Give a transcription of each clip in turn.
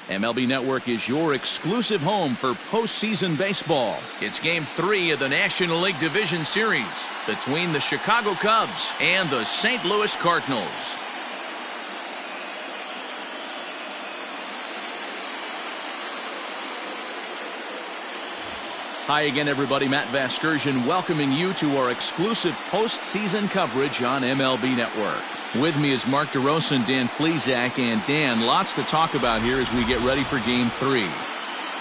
MLB Network is your exclusive home for postseason baseball. It's Game 3 of the National League Division Series between the Chicago Cubs and the St. Louis Cardinals. Hi again, everybody. Matt Vasgersian welcoming you to our exclusive postseason coverage on MLB Network. With me is Mark DeRosa and Dan Plesac. And Dan, lots to talk about here as we get ready for Game 3.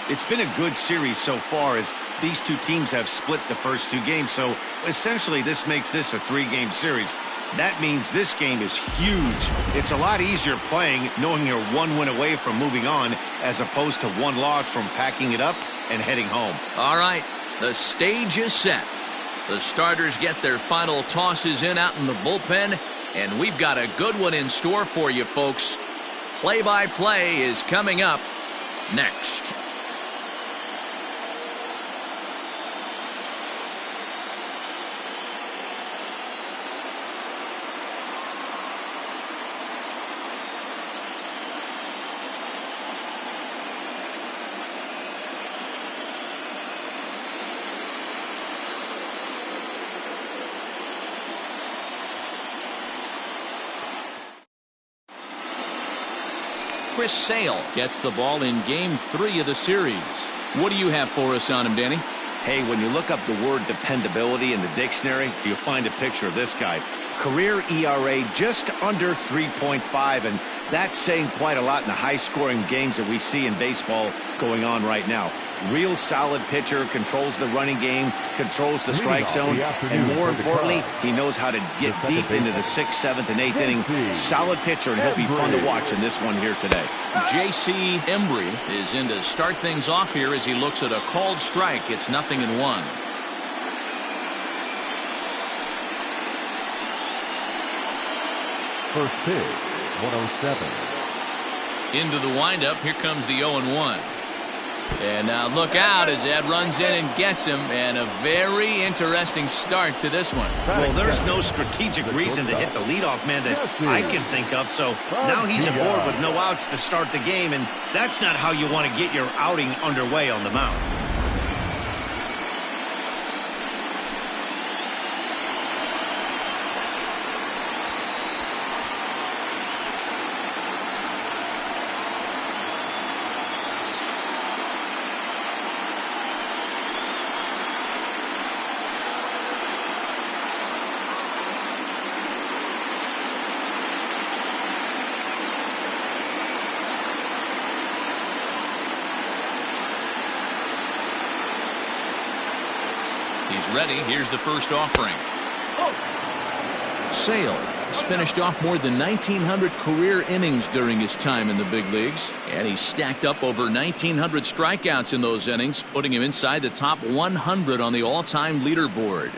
It's been a good series so far as these two teams have split the first two games. So essentially this makes this a three-game series. That means this game is huge. It's a lot easier playing knowing you're one win away from moving on as opposed to one loss from packing it up and heading home. All right, the stage is set. The starters get their final tosses in out in the bullpen, and we've got a good one in store for you, folks. Play-by-play is coming up next. Chris Sale gets the ball in Game 3 of the series. What do you have for us on him, Danny? Hey, when you look up the word dependability in the dictionary, you'll find a picture of this guy. Career ERA just under 3.5, and that's saying quite a lot in the high-scoring games that we see in baseball going on right now. Real solid pitcher, controls the running game, controls the strike zone, and more importantly, he knows how to get deep into the 6th, 7th, and 8th inning. Solid pitcher, and he'll be fun to watch in this one here today. J.C. Embry is in to start things off here as he looks at a called strike. It's 0-1. First pitch, 107. Into the windup. Here comes the 0-1. And now look out as Ed runs in and gets him, and a very interesting start to this one. Well, there's no strategic reason to hit the leadoff man that I can think of, so now he's aboard with no outs to start the game, and that's not how you want to get your outing underway on the mound. He's ready. Here's the first offering. Sale has finished off more than 1,900 career innings during his time in the big leagues, and he's stacked up over 1,900 strikeouts in those innings, putting him inside the top 100 on the all-time leaderboard.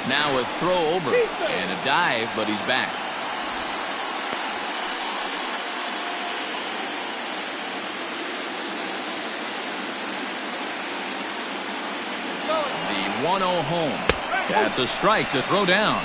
Now a throw over and a dive, but he's back. The 1-0 home. That's a strike to throw down.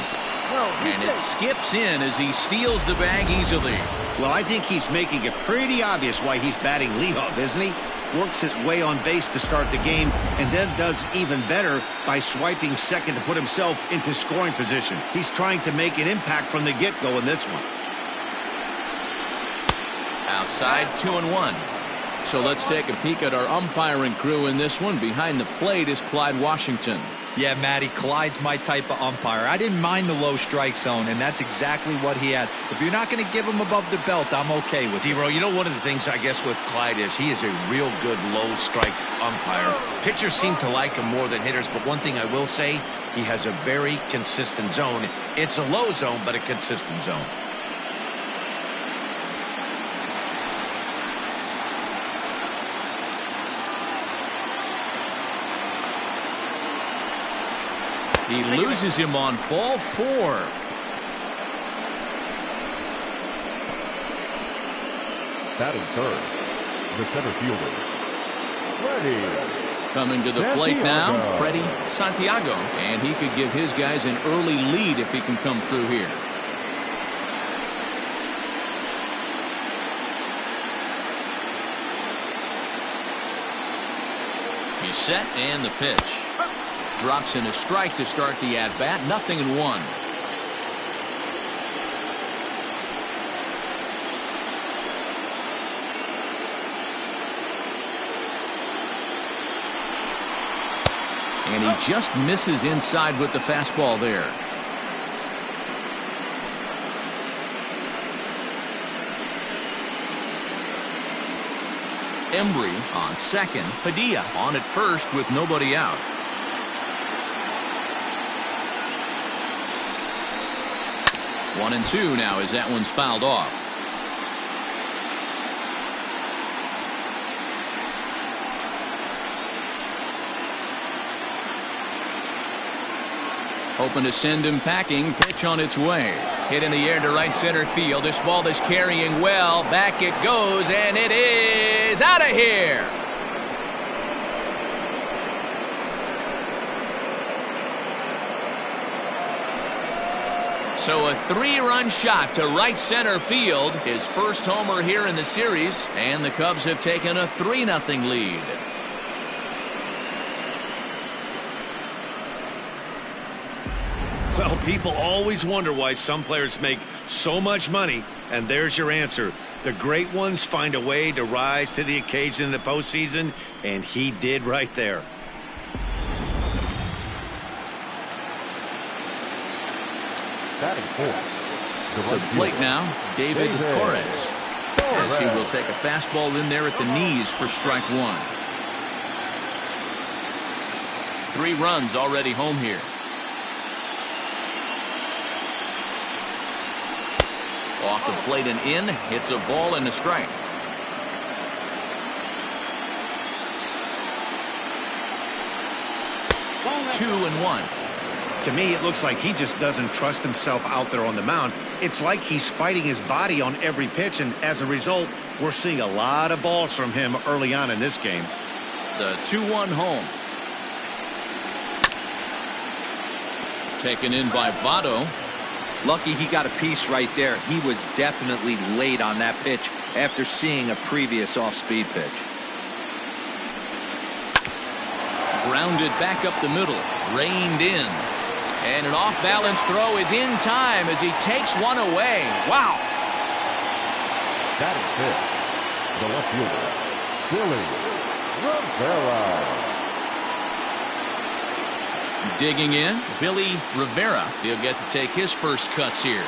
And it skips in as he steals the bag easily. Well, I think he's making it pretty obvious why he's batting leadoff, isn't he? Works his way on base to start the game, and then does even better by swiping second to put himself into scoring position. He's trying to make an impact from the get-go in this one. Outside, 2-1. So let's take a peek at our umpiring crew in this one. Behind the plate is Clyde Washington. Yeah, Matty, Clyde's my type of umpire. I didn't mind the low strike zone, and that's exactly what he has. If you're not going to give him above the belt, I'm okay with it. D-Row, you know, one of the things I guess with Clyde is he is a real good low strike umpire. Pitchers seem to like him more than hitters, but one thing I will say, he has a very consistent zone. It's a low zone, but a consistent zone. He loses him on ball 4. Batting third, the center fielder, Freddy. Coming to the plate now, Freddy Santiago. And he could give his guys an early lead if he can come through here. He's set and the pitch. Drops in a strike to start the at-bat. 0-1. And he just misses inside with the fastball there. Embry on second. Padilla on at first with nobody out. One and two now as that one's fouled off. Hoping to send him packing. Pitch on its way. Hit in the air to right center field. This ball is carrying well. Back it goes, and it is out of here. So a 3-run shot to right center field. His first homer here in the series, and the Cubs have taken a 3-0 lead. Well, people always wonder why some players make so much money, and there's your answer. The great ones find a way to rise to the occasion in the postseason, and he did right there. Batting fourth. To the plate now, David Torres. As he will take a fastball in there at the knees for strike one. 3 runs already home here. Off the plate and in. It's a ball and a strike. Two and one. To me, it looks like he just doesn't trust himself out there on the mound. It's like he's fighting his body on every pitch, and as a result, we're seeing a lot of balls from him early on in this game. The 2-1 home. Taken in by Votto. Lucky he got a piece right there. He was definitely late on that pitch after seeing a previous off-speed pitch. Grounded back up the middle. Reined in. And an off-balance throw is in time as he takes one away. Wow. Batting fifth, the left fielder, Julius Rivera. Digging in, Billy Rivera. He'll get to take his first cuts here.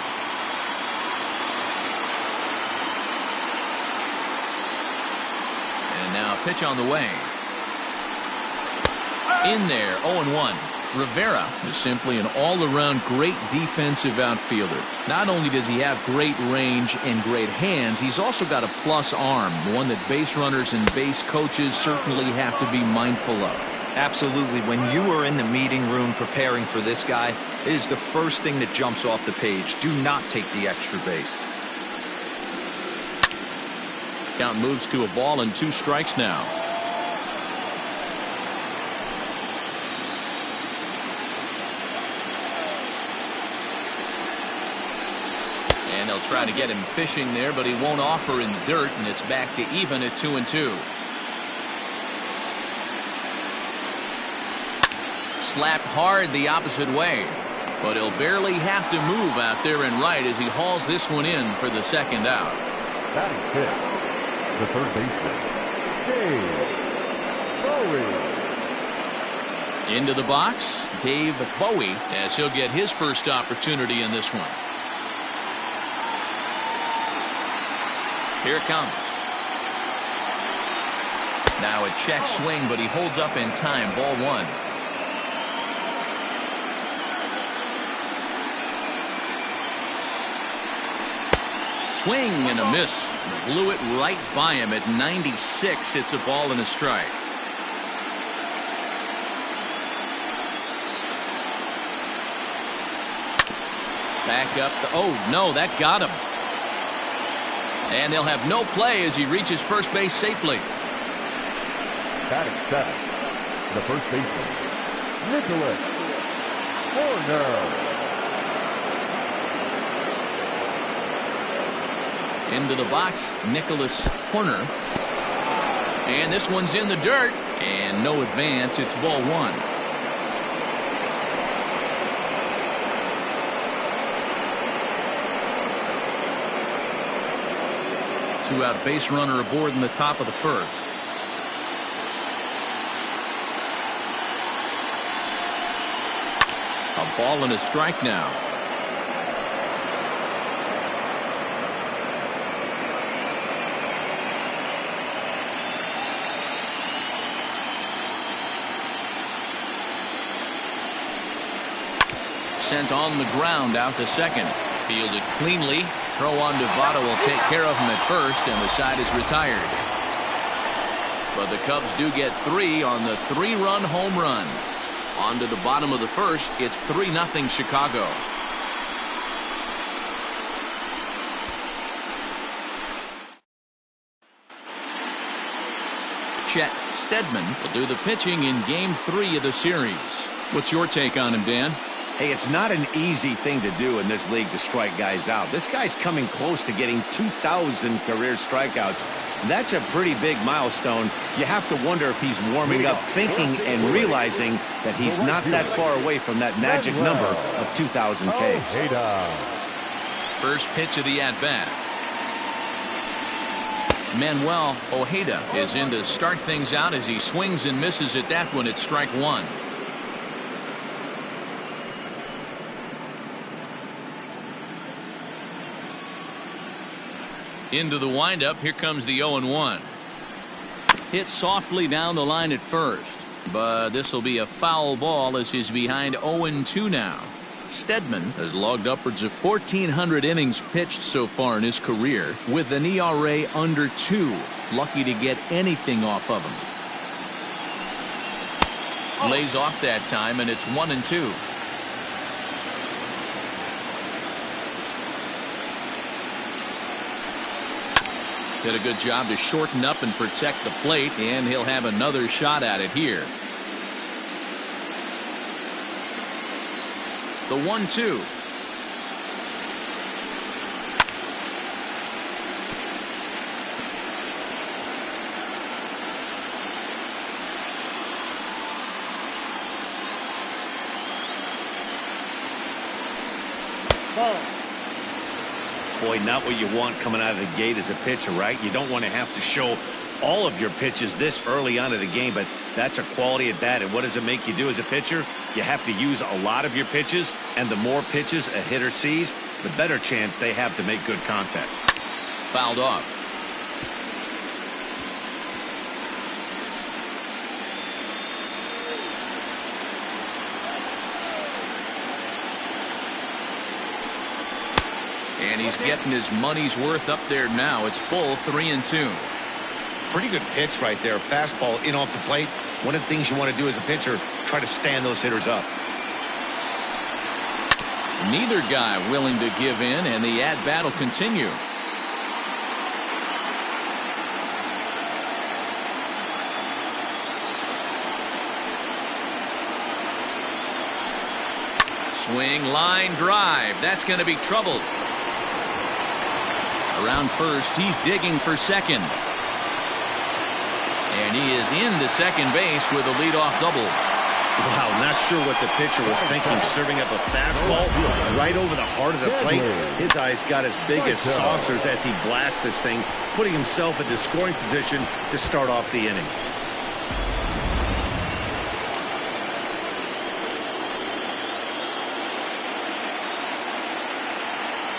And now a pitch on the way. In there, 0-1. Rivera is simply an all-around great defensive outfielder. Not only does he have great range and great hands, he's also got a plus arm, one that base runners and base coaches certainly have to be mindful of. Absolutely. When you are in the meeting room preparing for this guy, it is the first thing that jumps off the page. Do not take the extra base. Count moves to a ball and 2 strikes now. And they'll try to get him fishing there, but he won't offer in the dirt, and it's back to even at 2-2. Slapped hard the opposite way, but he'll barely have to move out there and right as he hauls this one in for the second out. Batting fifth, the third baseman, Dave Bowie. Into the box, Dave Bowie, as he'll get his first opportunity in this one. Here it comes. Now a check swing, but he holds up in time. Ball 1. Swing and a miss. Blew it right by him at 96. It's a ball and a strike. Back up. Oh, no, that got him. And they'll have no play as he reaches first base safely. Batting seventh, the first baseman, Nicholas Horner. Into the box, Nicholas Horner. And this one's in the dirt. And no advance. It's ball one. Two-out base runner aboard in the top of the first. A ball and a strike now. Sent on the ground out to second. Fielded cleanly. Throw on to Votto will take care of him at first, and the side is retired. But the Cubs do get 3 on the 3-run home run. On to the bottom of the first. It's 3-0 Chicago. Chet Stedman will do the pitching in Game 3 of the series. What's your take on him, Dan? Hey, it's not an easy thing to do in this league to strike guys out. This guy's coming close to getting 2,000 career strikeouts. That's a pretty big milestone. You have to wonder if he's warming up, thinking and realizing that he's not that far away from that magic number of 2,000 Ks. First pitch of the at-bat. Manuel Ojeda is in to start things out as he swings and misses at that one at strike one. Into the windup. Here comes the 0-1. Hit softly down the line at first, but this will be a foul ball as he's behind 0-2 now. Stedman has logged upwards of 1,400 innings pitched so far in his career with an ERA under 2. Lucky to get anything off of him. Lays off that time, and it's 1-2. Did a good job to shorten up and protect the plate, and he'll have another shot at it here. The 1-2. Boy, not what you want coming out of the gate as a pitcher, right? You don't want to have to show all of your pitches this early on in the game, but that's a quality at bat. And what does it make you do as a pitcher? You have to use a lot of your pitches, and the more pitches a hitter sees, the better chance they have to make good contact. Fouled off. And he's getting his money's worth up there now. It's full 3-2. Pretty good pitch right there. Fastball in off the plate. One of the things you want to do as a pitcher, try to stand those hitters up. Neither guy willing to give in, and the at-bat will continue. Swing, line, drive. That's going to be trouble. Around first, he's digging for second. And he is into second base with a leadoff double. Wow, not sure what the pitcher was thinking, serving up a fastball right over the heart of the plate. His eyes got as big as saucers as he blasts this thing, putting himself into scoring position to start off the inning.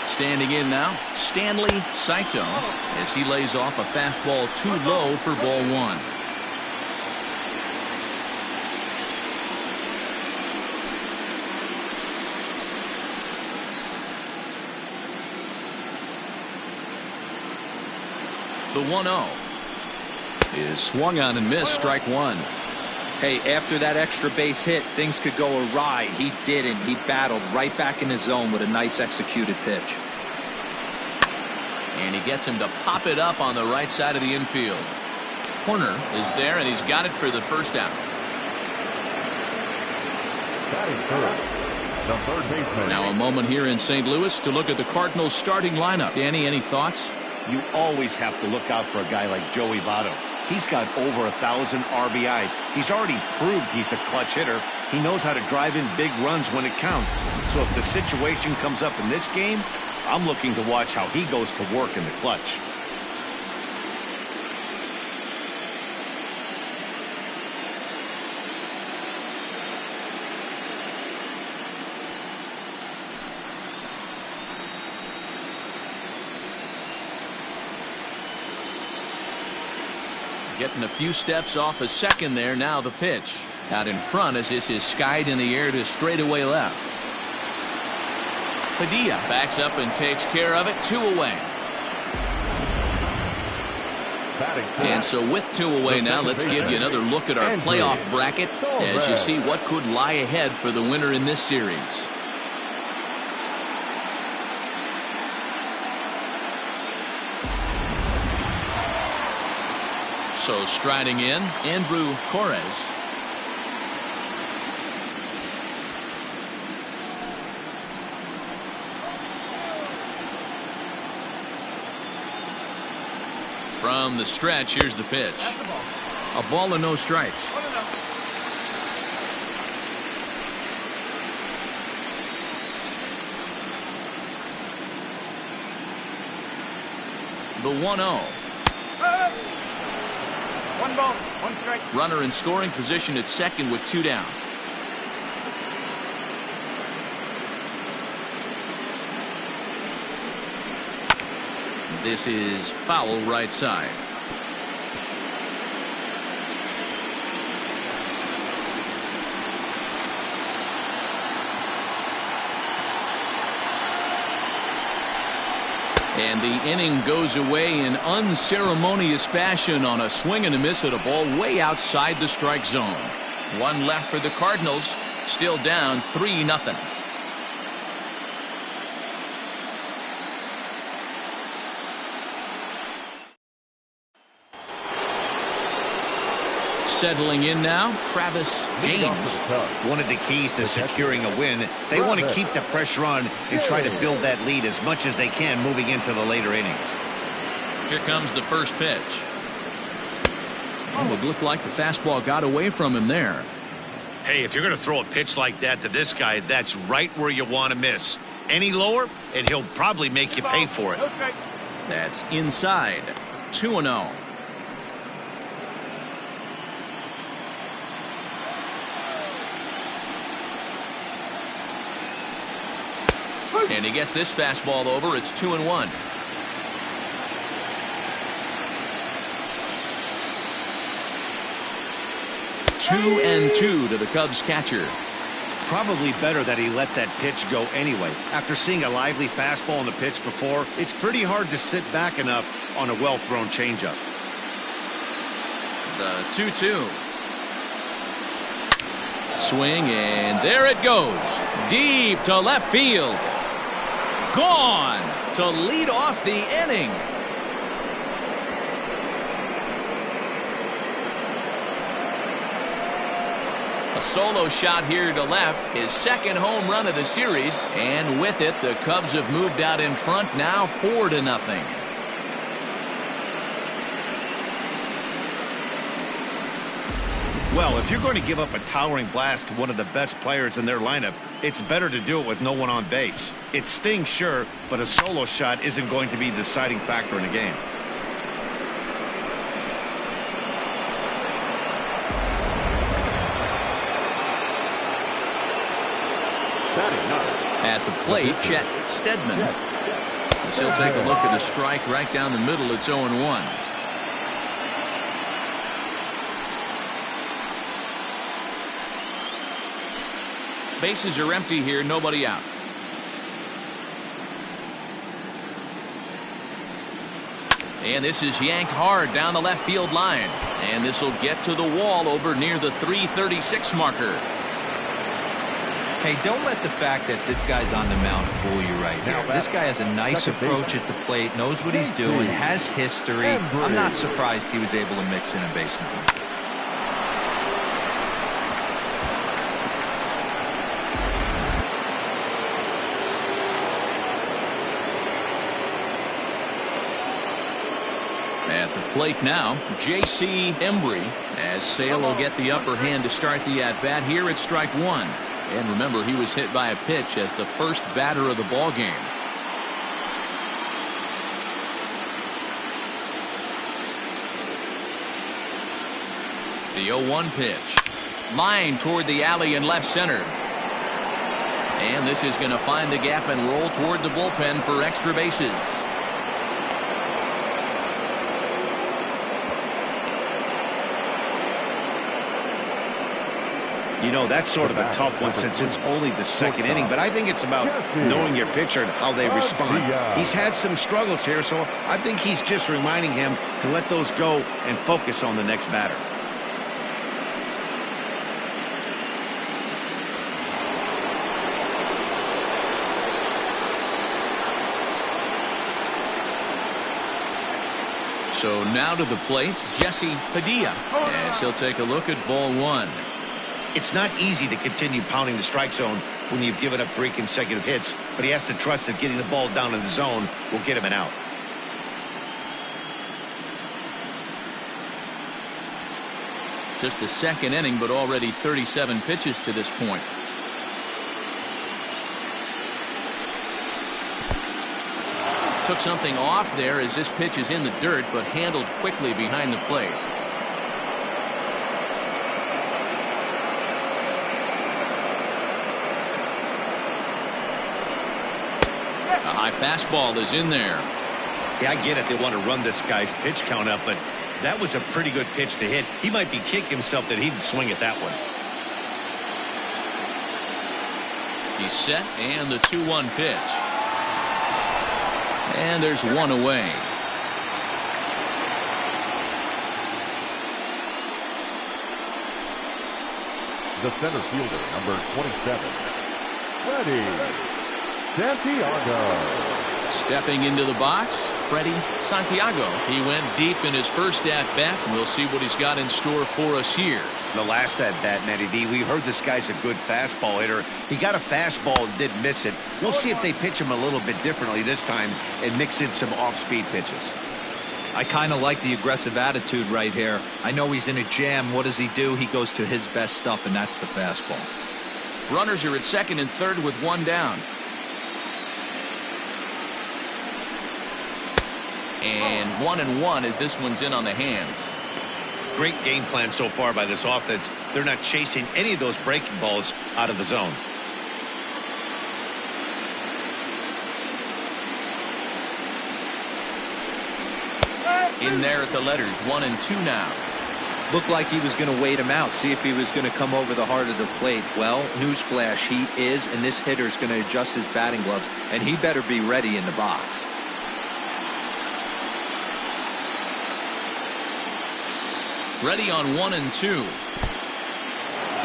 Standing in now, Stanley Saito, as he lays off a fastball too low for ball one. The 1-0 is swung on and missed, strike one. Hey, after that extra base hit, things could go awry. He didn't. He battled right back in his zone with a nice executed pitch. And he gets him to pop it up on the right side of the infield. Corner is there, and he's got it for the first out. The third baseman. Now a moment here in St. Louis to look at the Cardinals starting lineup. Danny, any thoughts? You always have to look out for a guy like Joey Votto. He's got over 1,000 RBIs. He's already proved he's a clutch hitter. He knows how to drive in big runs when it counts. So if the situation comes up in this game, I'm looking to watch how he goes to work in the clutch. Getting a few steps off a second there. Now the pitch. Out in front as this is skied in the air to straightaway left. Padilla backs up and takes care of it. 2 away. And so with 2 away now, let's give you another look at our playoff bracket as you see what could lie ahead for the winner in this series. So striding in, Torres. From the stretch, here's the pitch. A ball and no strikes. The 1-0. 1 ball, 1 strike. Runner in scoring position at second with 2 down. This is foul right side. And the inning goes away in unceremonious fashion on a swing and a miss at a ball way outside the strike zone. 1 left for the Cardinals, still down 3-0. Settling in now, Travis James. One of the keys to securing a win, they want to keep the pressure on and try to build that lead as much as they can moving into the later innings. Here comes the first pitch. Oh, it looked like the fastball got away from him there. Hey, if you're going to throw a pitch like that to this guy, that's right where you want to miss. Any lower, and he'll probably make you pay for it. That's inside. 2-0. And he gets this fastball over. It's 2-1. Two and 2 to the Cubs catcher. Probably better that he let that pitch go anyway. After seeing a lively fastball on the pitch before, it's pretty hard to sit back enough on a well-thrown changeup. The 2-2. Swing, and there it goes. Deep to left field. Gone to lead off the inning. A solo shot here to left, his second home run of the series, and with it the Cubs have moved out in front now 4-0. Well, if you're going to give up a towering blast to one of the best players in their lineup, it's better to do it with no one on base. It stings, sure, but a solo shot isn't going to be the deciding factor in a game. At the plate, Chet Stedman. He'll take a look at a strike right down the middle. It's 0-1. Bases are empty here, nobody out. And this is yanked hard down the left field line. And this will get to the wall over near the 336 marker. Hey, don't let the fact that this guy's on the mound fool you right here. This guy has a nice approach at the plate, knows what he's doing, has history. I'm not surprised he was able to mix in a base number. At the plate now, J.C. Embry, as Sale will get the upper hand to start the at-bat here at strike one. And remember, he was hit by a pitch as the first batter of the ball game. The 0-1 pitch. Line toward the alley in left center. And this is going to find the gap and roll toward the bullpen for extra bases. You know, that's sort of a tough one since it's only the second inning, but I think it's about knowing your pitcher and how they respond. He's had some struggles here, so I think he's just reminding him to let those go and focus on the next batter. So now to the plate, Jesse Padilla, as he'll take a look at ball one. It's not easy to continue pounding the strike zone when you've given up 3 consecutive hits, but he has to trust that getting the ball down in the zone will get him an out. Just the second inning, but already 37 pitches to this point. Took something off there as this pitch is in the dirt, but handled quickly behind the plate. A high fastball is in there. Yeah, I get it. They want to run this guy's pitch count up, but that was a pretty good pitch to hit. He might be kicking himself that he didn't swing at that one. He's set, and the 2-1 pitch. And there's one away. The center fielder, number 27, Freddy Santiago. Stepping into the box, Freddy Santiago. He went deep in his first at-bat, and we'll see what he's got in store for us here. The last at-bat, Matty D, we heard this guy's a good fastball hitter. He got a fastball and did miss it. We'll see if they pitch him a little bit differently this time and mix in some off-speed pitches. I kind of like the aggressive attitude right here. I know he's in a jam. What does he do? He goes to his best stuff, and that's the fastball. Runners are at second and third with one down. And 1-1 as this one's in on the hands. Great game plan so far by this offense. They're not chasing any of those breaking balls out of the zone. In there at the letters, 1-2 now. Looked like he was going to wait him out, see if he was going to come over the heart of the plate. Well, newsflash, he is, and this hitter's going to adjust his batting gloves, and he better be ready in the box. Ready on 1-2.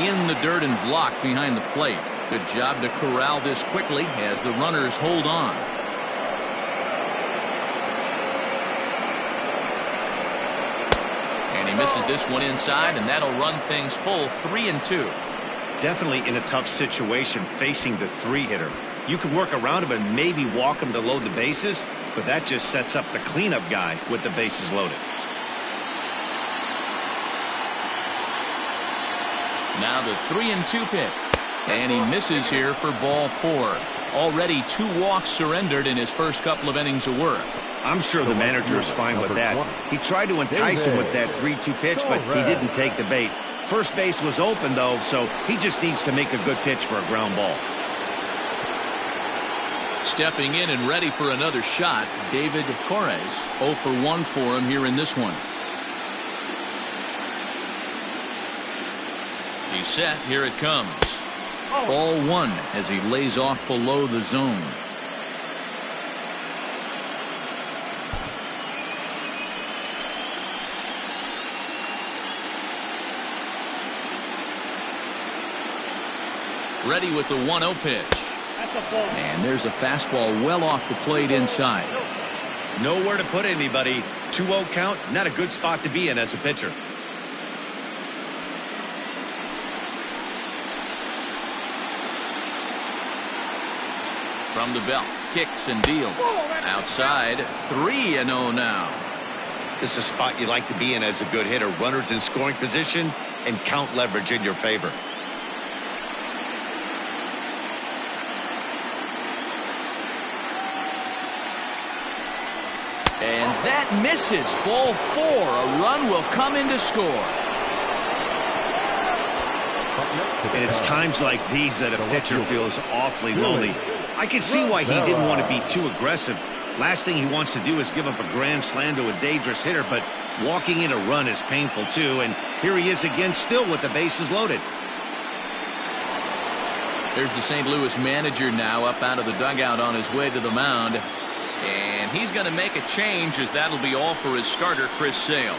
In the dirt and blocked behind the plate. Good job to corral this quickly as the runners hold on. And he misses this one inside, and that'll run things full 3-2. Definitely in a tough situation facing the 3-hitter. You can work around him and maybe walk him to load the bases, but that just sets up the cleanup guy with the bases loaded. Now the 3-2 pitch. And he misses here for ball 4. Already 2 walks surrendered in his first couple of innings of work. I'm sure the manager is fine with that. He tried to entice him with that 3-2 pitch, but he didn't take the bait. First base was open, though, so he just needs to make a good pitch for a ground ball. Stepping in and ready for another shot, David Torres. 0 for 1 for him here in this one. He's set. Here it comes. Ball 1 as he lays off below the zone. Ready with the 1-0 pitch. And there's a fastball well off the plate inside. Nowhere to put anybody. 2-0 count, not a good spot to be in as a pitcher. From the belt, kicks and deals. Outside, 3-0 now. This is a spot you like to be in as a good hitter. Runners in scoring position and count leverage in your favor. And that misses. Ball 4. A run will come in to score. And it's times like these that a pitcher feels awfully lonely. I can see why he didn't want to be too aggressive. Last thing he wants to do is give up a grand slam to a dangerous hitter, but walking in a run is painful too. And here he is again, still with the bases loaded. There's the St. Louis manager now up out of the dugout on his way to the mound. And he's going to make a change, as that'll be all for his starter, Chris Sale.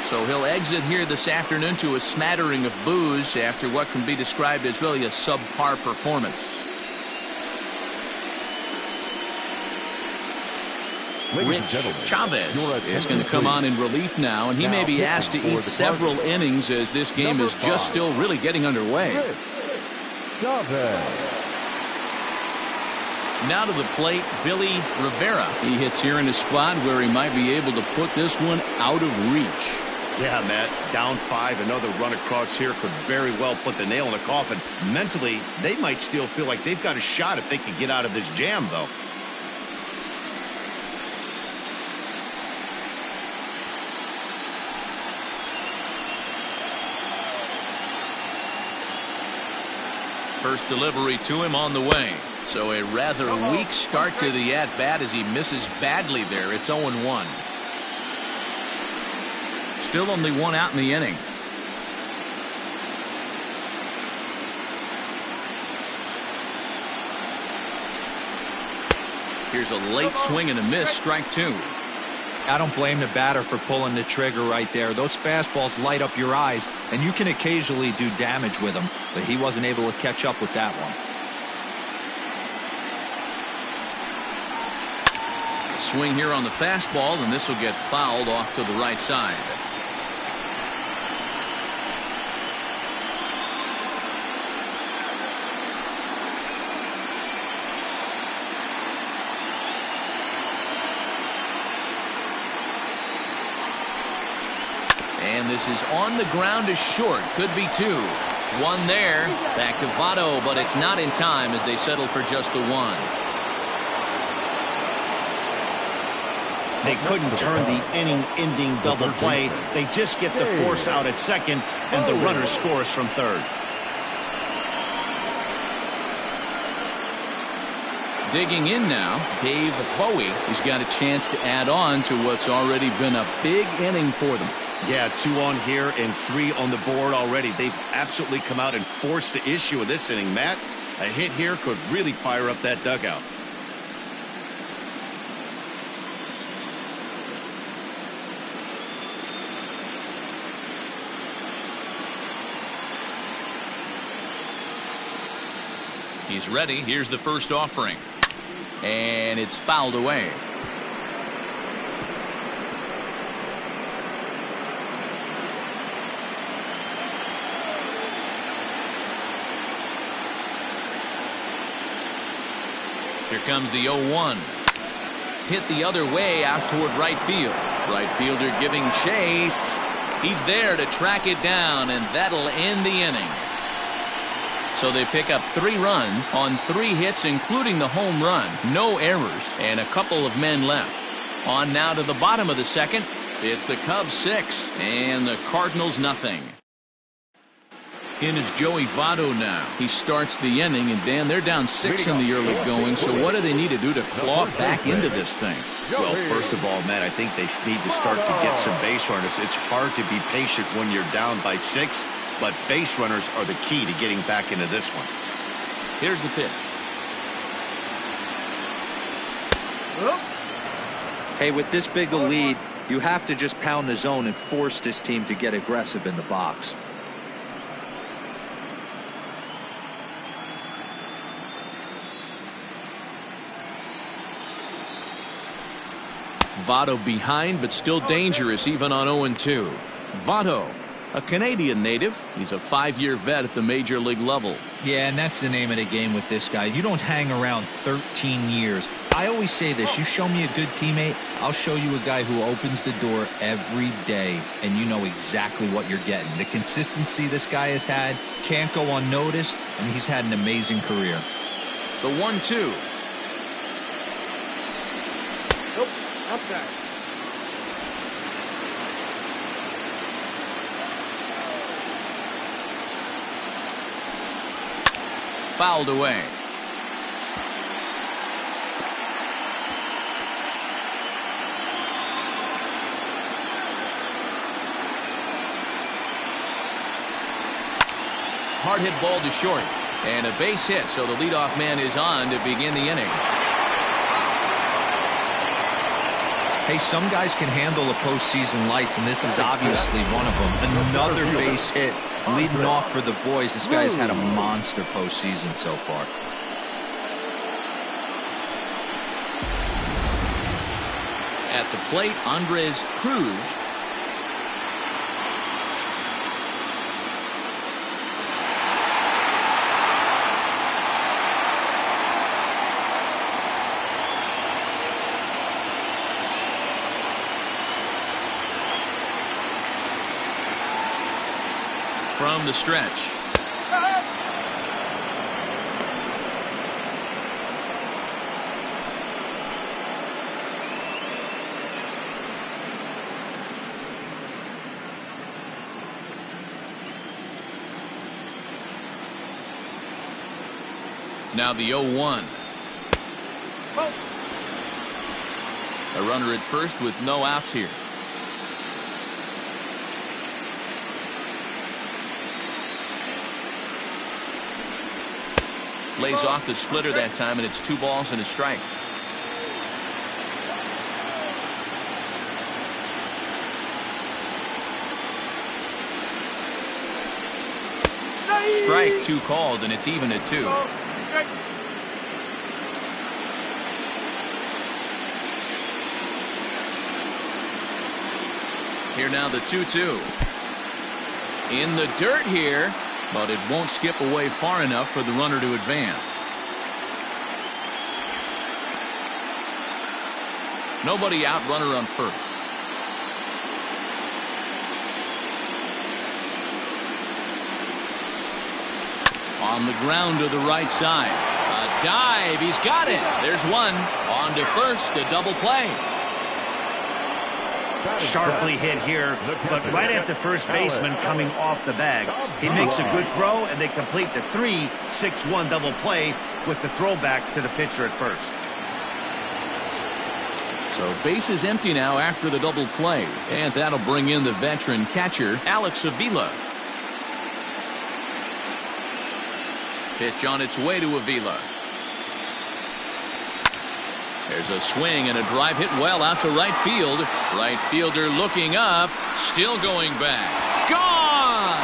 So he'll exit here this afternoon to a smattering of boos after what can be described as really a subpar performance. Rich Chavez is going to come on in relief now, and he may be asked to eat several innings as this game is just still really getting underway. Now to the plate, Billy Rivera. He hits here in a spot where he might be able to put this one out of reach. Yeah, Matt, down 5, another run across here could very well put the nail in the coffin. Mentally, they might still feel like they've got a shot if they can get out of this jam, though. First delivery to him on the way. So a rather weak start to the at-bat as he misses badly there. It's 0-1. Still only one out in the inning. Here's a late swing and a miss, strike 2. I don't blame the batter for pulling the trigger right there. Those fastballs light up your eyes, and you can occasionally do damage with them, but he wasn't able to catch up with that one. Swing here on the fastball, and this will get fouled off to the right side. And this is on the ground to short. Could be 2. One there. Back to Votto, but it's not in time as they settle for just the 1. They couldn't turn the inning-ending double play. They just get the force out at second, and the runner scores from third. Digging in now, Dave Bowie. He's got a chance to add on to what's already been a big inning for them. Yeah, 2 on here and 3 on the board already. They've absolutely come out and forced the issue of this inning, Matt. A hit here could really fire up that dugout. He's ready. Here's the first offering. And it's fouled away. Here comes the 0-1. Hit the other way out toward right field. Right fielder giving chase. He's there to track it down, and that'll end the inning. So they pick up 3 runs on 3 hits, including the home run. No errors, and a couple of men left. On now to the bottom of the second. It's the Cubs 6 and the Cardinals nothing. In is Joey Votto now. He starts the inning, and Dan, they're down 6 in the early going. So what do they need to do to claw back into this thing? Well, first of all, Matt, I think they need to start to get some base runners. It's hard to be patient when you're down by 6, but base runners are the key to getting back into this one. Here's the pitch. Hey, with this big a lead, you have to just pound the zone and force this team to get aggressive in the box. Votto behind, but still dangerous even on 0-2. Votto, a Canadian native. He's a 5-year vet at the major league level. Yeah, and that's the name of the game with this guy. You don't hang around 13 years. I always say this, you show me a good teammate, I'll show you a guy who opens the door every day, and you know exactly what you're getting. The consistency this guy has had can't go unnoticed, and he's had an amazing career. The 1-2. Nope, outside. Fouled away. Hard hit ball to short. And a base hit, so the leadoff man is on to begin the inning. Hey, some guys can handle the postseason lights, and this is obviously one of them. Another base hit leading off for the boys. This guy's had a monster postseason so far. At the plate, Andres Cruz. From the stretch. Now the 0-1. A runner at first with no outs here. Lays off the splitter that time, and it's 2 balls and a strike. Strike 2 called, and it's even at 2. Here now the 2-2. In the dirt here, but it won't skip away far enough for the runner to advance. Nobody out, runner on first. On the ground to the right side. A dive, he's got it. There's one. On to first, a double play. Sharply hit here, but right at the first baseman coming off the bag. He makes a good throw, and they complete the 3-6-1 double play with the throwback to the pitcher at first. So base is empty now after the double play, and that'll bring in the veteran catcher, Alex Avila. Pitch on its way to Avila. There's a swing and a drive hit well out to right field. Right fielder looking up, still going back. Gone!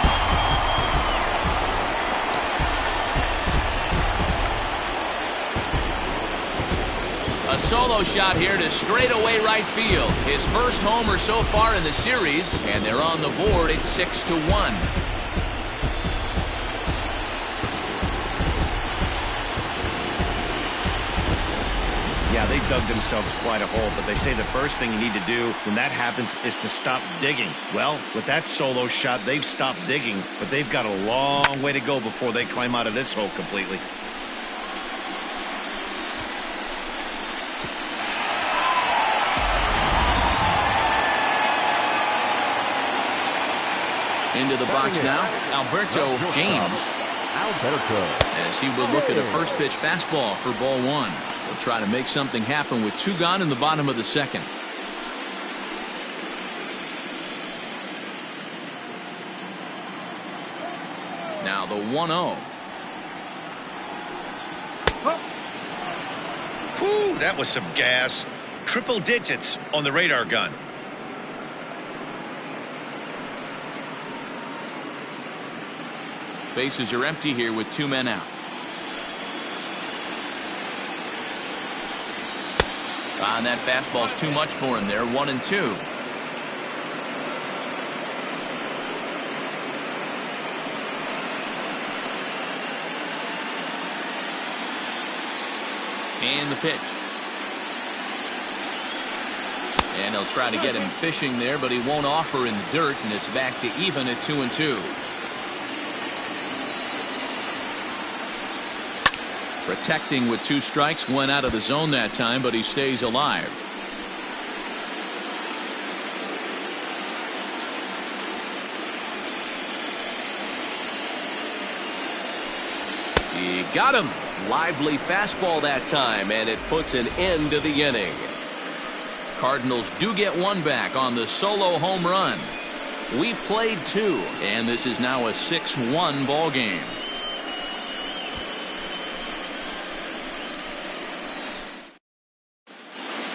A solo shot here to straightaway right field. His first homer so far in the series, and they're on the board at 6-1. Yeah, they dug themselves quite a hole, but they say the first thing you need to do when that happens is to stop digging. Well, with that solo shot, they've stopped digging, but they've got a long way to go before they climb out of this hole completely. Into the box now, Alberto James. As he will look at a first pitch fastball for ball 1. He'll try to make something happen with 2 gone in the bottom of the second. Now the 1-0. Whew, that was some gas. Triple digits on the radar gun. Bases are empty here with 2 men out. And that fastball's too much for him there. 1-2. And the pitch. And he'll try to get him fishing there, but he won't offer in the dirt, and it's back to even at 2-2. Protecting with 2 strikes, went out of the zone that time, but he stays alive. He got him. Lively fastball that time, and it puts an end to the inning. Cardinals do get 1 back on the solo home run. We've played 2, and this is now a 6-1 ball game.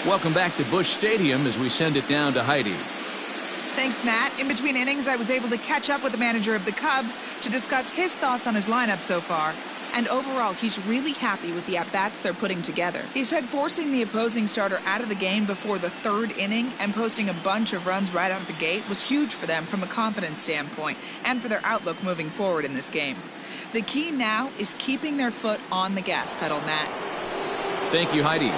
Welcome back to Busch Stadium as we send it down to Heidi. Thanks, Matt. In between innings, I was able to catch up with the manager of the Cubs to discuss his thoughts on his lineup so far. And overall, he's really happy with the at-bats they're putting together. He said forcing the opposing starter out of the game before the 3rd inning and posting a bunch of runs right out of the gate was huge for them from a confidence standpoint and for their outlook moving forward in this game. The key now is keeping their foot on the gas pedal, Matt. Thank you, Heidi.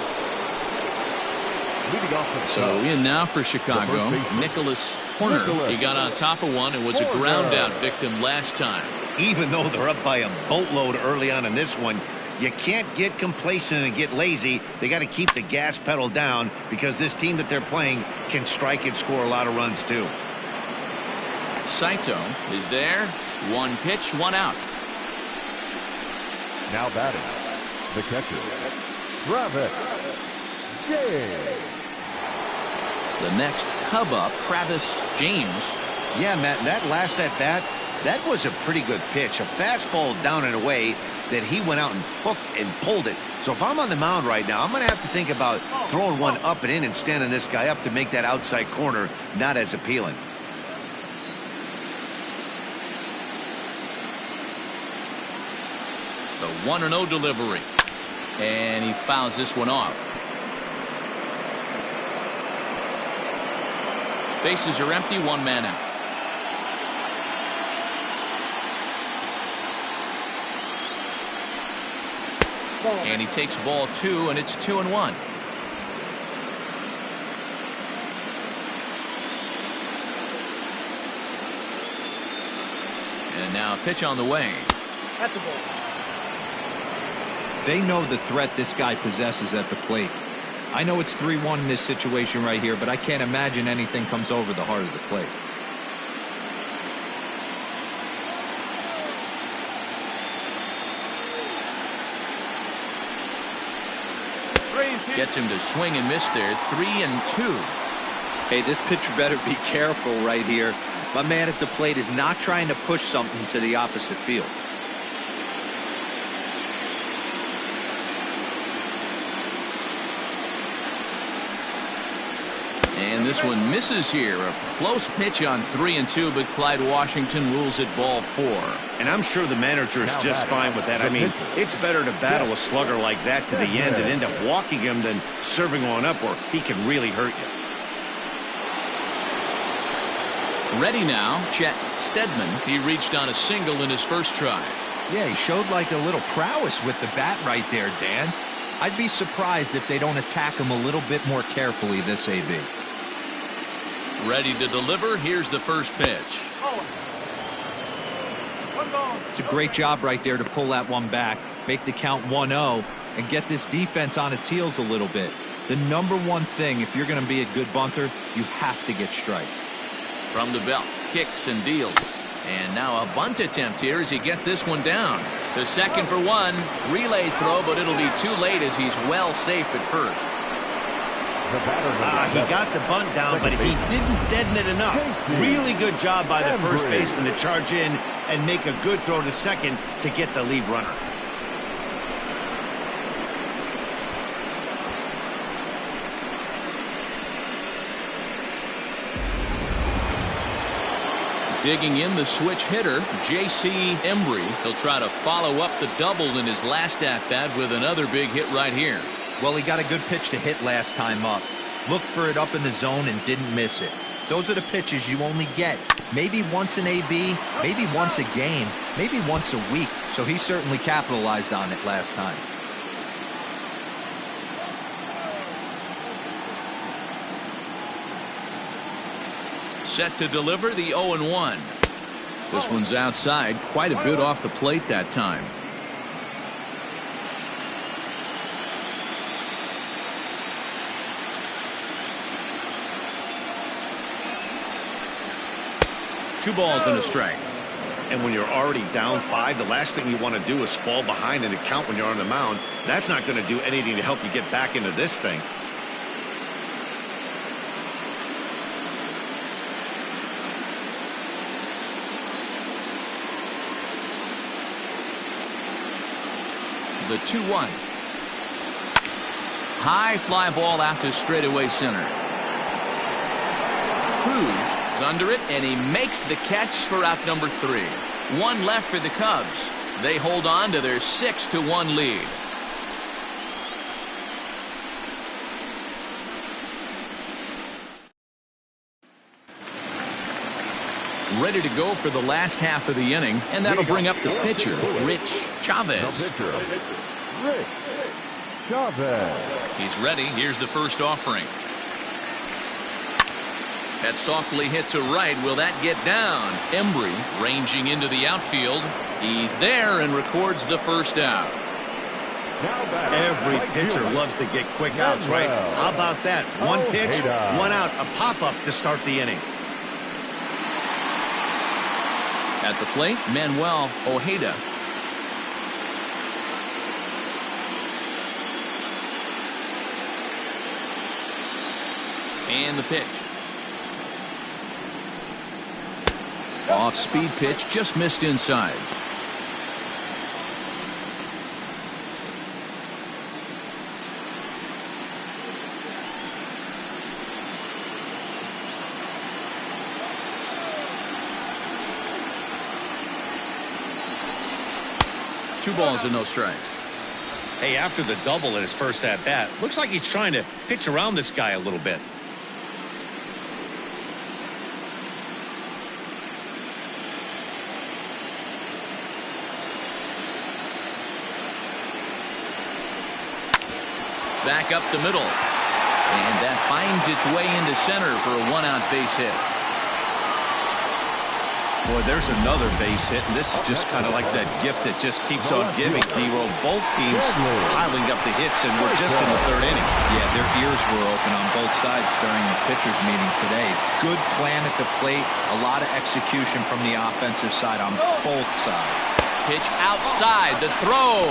So in now for Chicago, Nicholas Horner. He got on top of one and was a ground out victim last time. Even though they're up by a boatload early on in this one, you can't get complacent and get lazy. They got to keep the gas pedal down because this team that they're playing can strike and score a lot of runs too. Saito is there. 1 pitch, 1 out. Now batting, the catcher, Travis James. The next Cub up, Travis James. Yeah, Matt, that last at bat, that was a pretty good pitch. A fastball down and away that he went out and hooked and pulled it. So if I'm on the mound right now, I'm going to have to think about throwing one up and in and standing this guy up to make that outside corner not as appealing. The 1-0 delivery. And he fouls this one off. Bases are empty, 1 man out. And he takes ball 2, and it's 2-1. And now a pitch on the way. At the ball. They know the threat this guy possesses at the plate. I know it's 3-1 in this situation right here, but I can't imagine anything comes over the heart of the plate. Gets him to swing and miss there. 3-2. Hey, this pitcher better be careful right here. My man at the plate is not trying to push something to the opposite field. And this one misses here. A close pitch on 3-2, but Clyde Washington rules it ball 4. And I'm sure the manager is just fine with that. I mean, it's better to battle a slugger like that to the end and end up walking him than serving one up where he can really hurt you. Ready now, Chet Stedman. He reached on a single in his first try. Yeah, he showed like a little prowess with the bat right there, Dan. I'd be surprised if they don't attack him a little bit more carefully this AB. Ready to deliver. Here's the first pitch. It's a great job right there to pull that one back, make the count 1-0, and get this defense on its heels a little bit. The number one thing, if you're going to be a good bunter, you have to get strikes. From the belt, kicks and deals. And now a bunt attempt here as he gets this one down. To second for 1. Relay throw, but it'll be too late as he's well safe at first. He got the bunt down, but he didn't deaden it enough. Really good job by the first baseman to charge in and make a good throw to second to get the lead runner. Digging in the switch hitter, J.C. Embry. He'll try to follow up the double in his last at-bat with another big hit right here. Well, he got a good pitch to hit last time up. Looked for it up in the zone and didn't miss it. Those are the pitches you only get maybe once in AB, maybe once a game, maybe once a week. So he certainly capitalized on it last time. Set to deliver the 0-1. This one's outside, quite a bit off the plate that time. Two balls and a strike. And when you're already down 5, the last thing you want to do is fall behind in the count when you're on the mound. That's not going to do anything to help you get back into this thing. The 2-1. High fly ball out to straightaway center. Cruz is under it, and he makes the catch for out number 3. One left for the Cubs. They hold on to their 6-1 lead. Ready to go for the last half of the inning, and that'll bring up the pitcher, Rich Chavez. Rich Chavez. He's ready. Here's the first offering. That softly hit to right. Will that get down? Embry ranging into the outfield. He's there and records the first out. Every pitcher loves to get quick outs, right? How about that? One pitch, one out, a pop-up to start the inning. At the plate, Manuel Ojeda. And the pitch. Off-speed pitch, just missed inside. Two balls and no strikes. Hey, after the double in his first at-bat, looks like he's trying to pitch around this guy a little bit. Back up the middle. And that finds its way into center for a one-out base hit. Boy, there's another base hit, and this is just kind of like that gift that just keeps on giving. D-Roll, both teams piling up the hits, and we're just in the 3rd inning. Yeah, their ears were open on both sides during the pitchers meeting today. Good plan at the plate, a lot of execution from the offensive side on both sides. Pitch outside, the throw.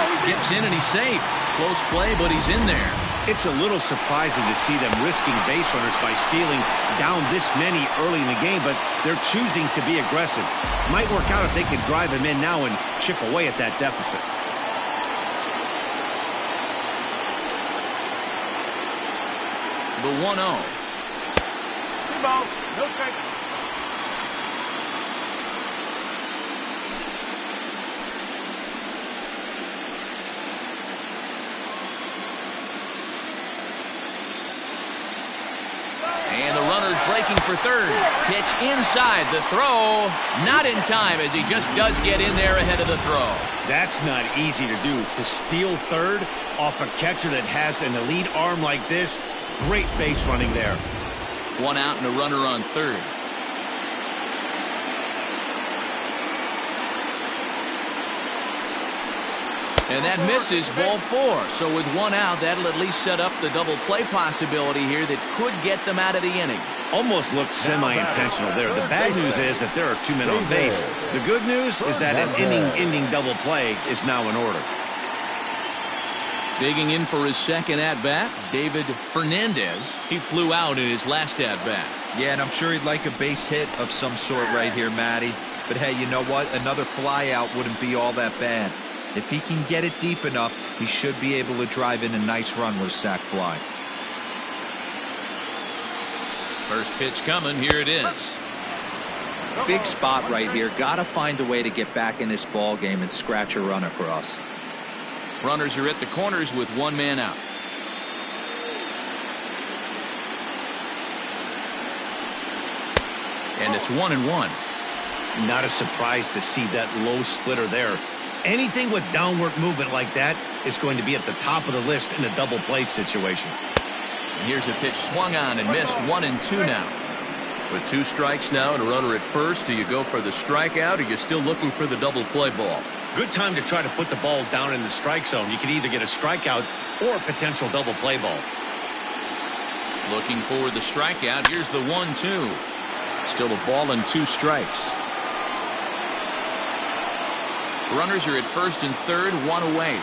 It skips in and he's safe. Close play, but he's in there. It's a little surprising to see them risking base runners by stealing down this many early in the game, but they're choosing to be aggressive. Might work out if they can drive him in now and chip away at that deficit. The 1-0. 2 balls, no strikes. And the runner's breaking for third. Pitch inside. The throw not in time as he just does get in there ahead of the throw. That's not easy to do. To steal third off a catcher that has an elite arm like this, great base running there. One out and a runner on third. And that misses, ball 4. So with one out, that'll at least set up the double play possibility here that could get them out of the inning. Almost looks semi-intentional there. The bad news is that there are 2 men on base. The good news is that an inning-ending double play is now in order. Digging in for his second at-bat, David Fernandez. He flew out in his last at-bat. Yeah, and I'm sure he'd like a base hit of some sort right here, Matty. But hey, you know what? Another fly out wouldn't be all that bad. If he can get it deep enough, he should be able to drive in a nice run with a sac fly. First pitch coming. Here it is. Big spot right here. Got to find a way to get back in this ball game and scratch a run across. Runners are at the corners with one man out. And it's 1-1. Not a surprise to see that low splitter there. Anything with downward movement like that is going to be at the top of the list in a double play situation. And here's a pitch swung on and missed. 1-2 now. With 2 strikes now and a runner at first, do you go for the strikeout or you're still looking for the double play ball? Good time to try to put the ball down in the strike zone. You can either get a strikeout or a potential double play ball. Looking for the strikeout. Here's the 1-2. Still a ball and 2 strikes. Runners are at first and third, 1 away.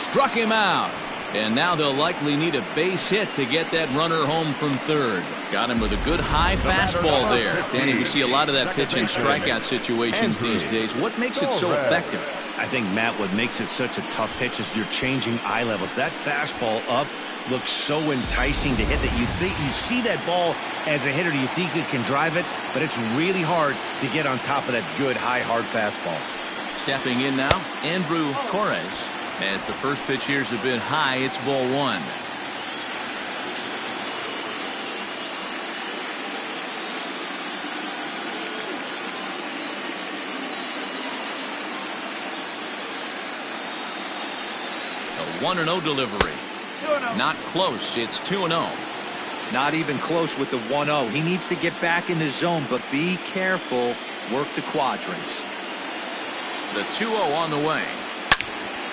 Struck him out. And now they'll likely need a base hit to get that runner home from third. Got him with a good high fastball there. Danny, we see a lot of that pitch in strikeout situations these days. What makes it so effective? I think, Matt, what makes it such a tough pitch is you're changing eye levels. That fastball up looks so enticing to hit that you see that ball as a hitter. You think you can drive it, but it's really hard to get on top of that good high hard fastball. Stepping in now, Andrew Torres. As the first pitch here's a bit high, it's ball 1. A 1-0 delivery. Not close. It's 2-0. Not even close with the 1-0. He needs to get back in the zone, but be careful. Work the quadrants. The 2-0 on the way.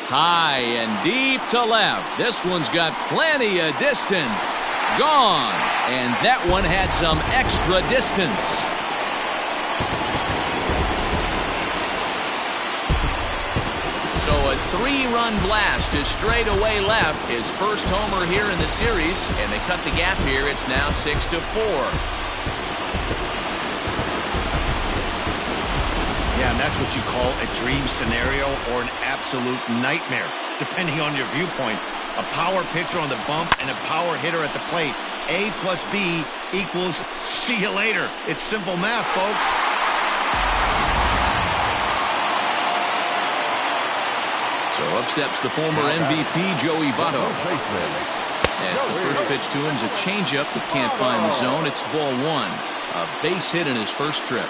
High and deep to left. This one's got plenty of distance. Gone. And that one had some extra distance. So a 3-run blast to straightaway left. His first homer here in the series. And they cut the gap here. It's now 6-4. Yeah, and that's what you call a dream scenario or an absolute nightmare, depending on your viewpoint. A power pitcher on the bump and a power hitter at the plate. A plus B equals see you later. It's simple math, folks. So up steps the former MVP, Joey Votto. As the first pitch to him is a changeup that can't find the zone. It's ball 1. A base hit in his first trip.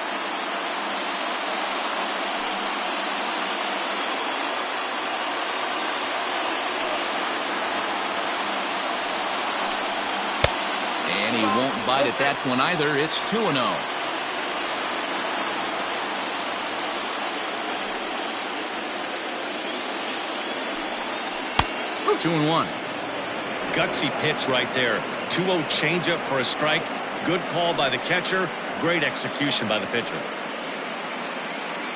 And he won't bite at that one either. It's 2-0. 2-1. Gutsy pitch right there. 2-0 changeup for a strike. Good call by the catcher. Great execution by the pitcher.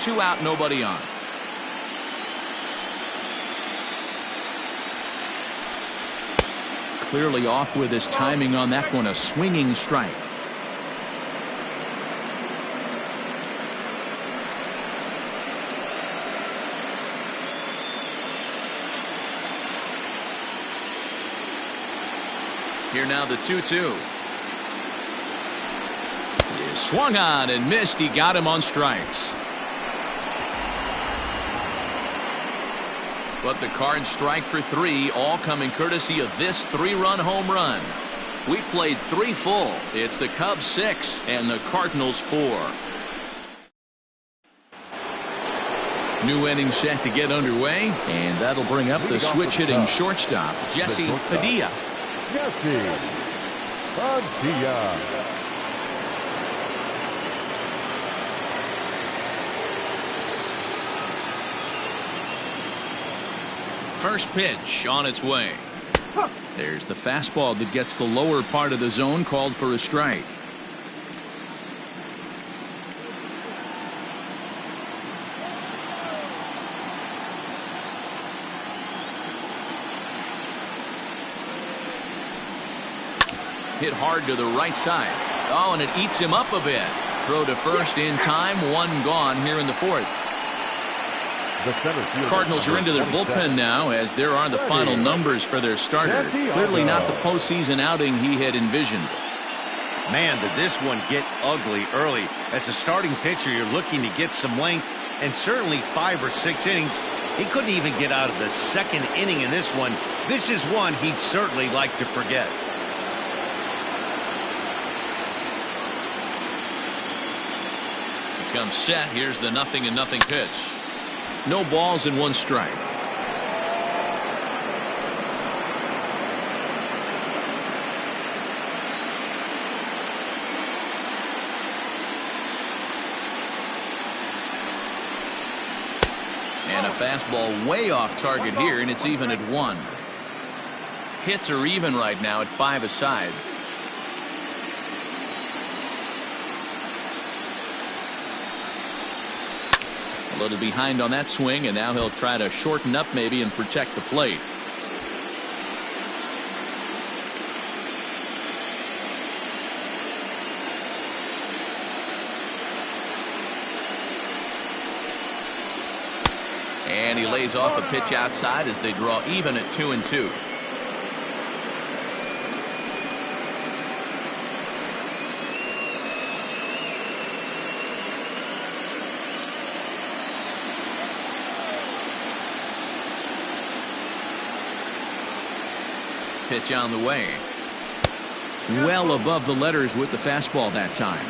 2 out, nobody on. Clearly off with his timing on that one. A swinging strike. Here now the 2-2. He swung on and missed. He got him on strikes. But the Cards strike for 3, all coming courtesy of this 3-run home run. We played 3 full. It's the Cubs 6 and the Cardinals 4. New inning set to get underway, and that'll bring up the switch hitting shortstop, Jesse Padilla. Jesse Padilla. First pitch on its way. There's the fastball that gets the lower part of the zone, called for a strike. Hit hard to the right side. Oh, and it eats him up a bit. Throw to first in time. 1 gone here in the 4th. The Cardinals are into their bullpen now, as there are the final numbers for their starter. Clearly not the postseason outing he had envisioned. Man, did this one get ugly early. As a starting pitcher, you're looking to get some length, and certainly 5 or 6 innings. He couldn't even get out of the 2nd inning in this one. This is one he'd certainly like to forget. Comes set. Here's the 0-0 pitch. No balls and 1 strike. fastball way off target here, and it's even at 1. Hits are even right now at 5 aside. A little behind on that swing, and now he'll try to shorten up maybe and protect the plate. And he lays off a pitch outside as they draw even at 2-2. Pitch on the way. Well above the letters with the fastball that time.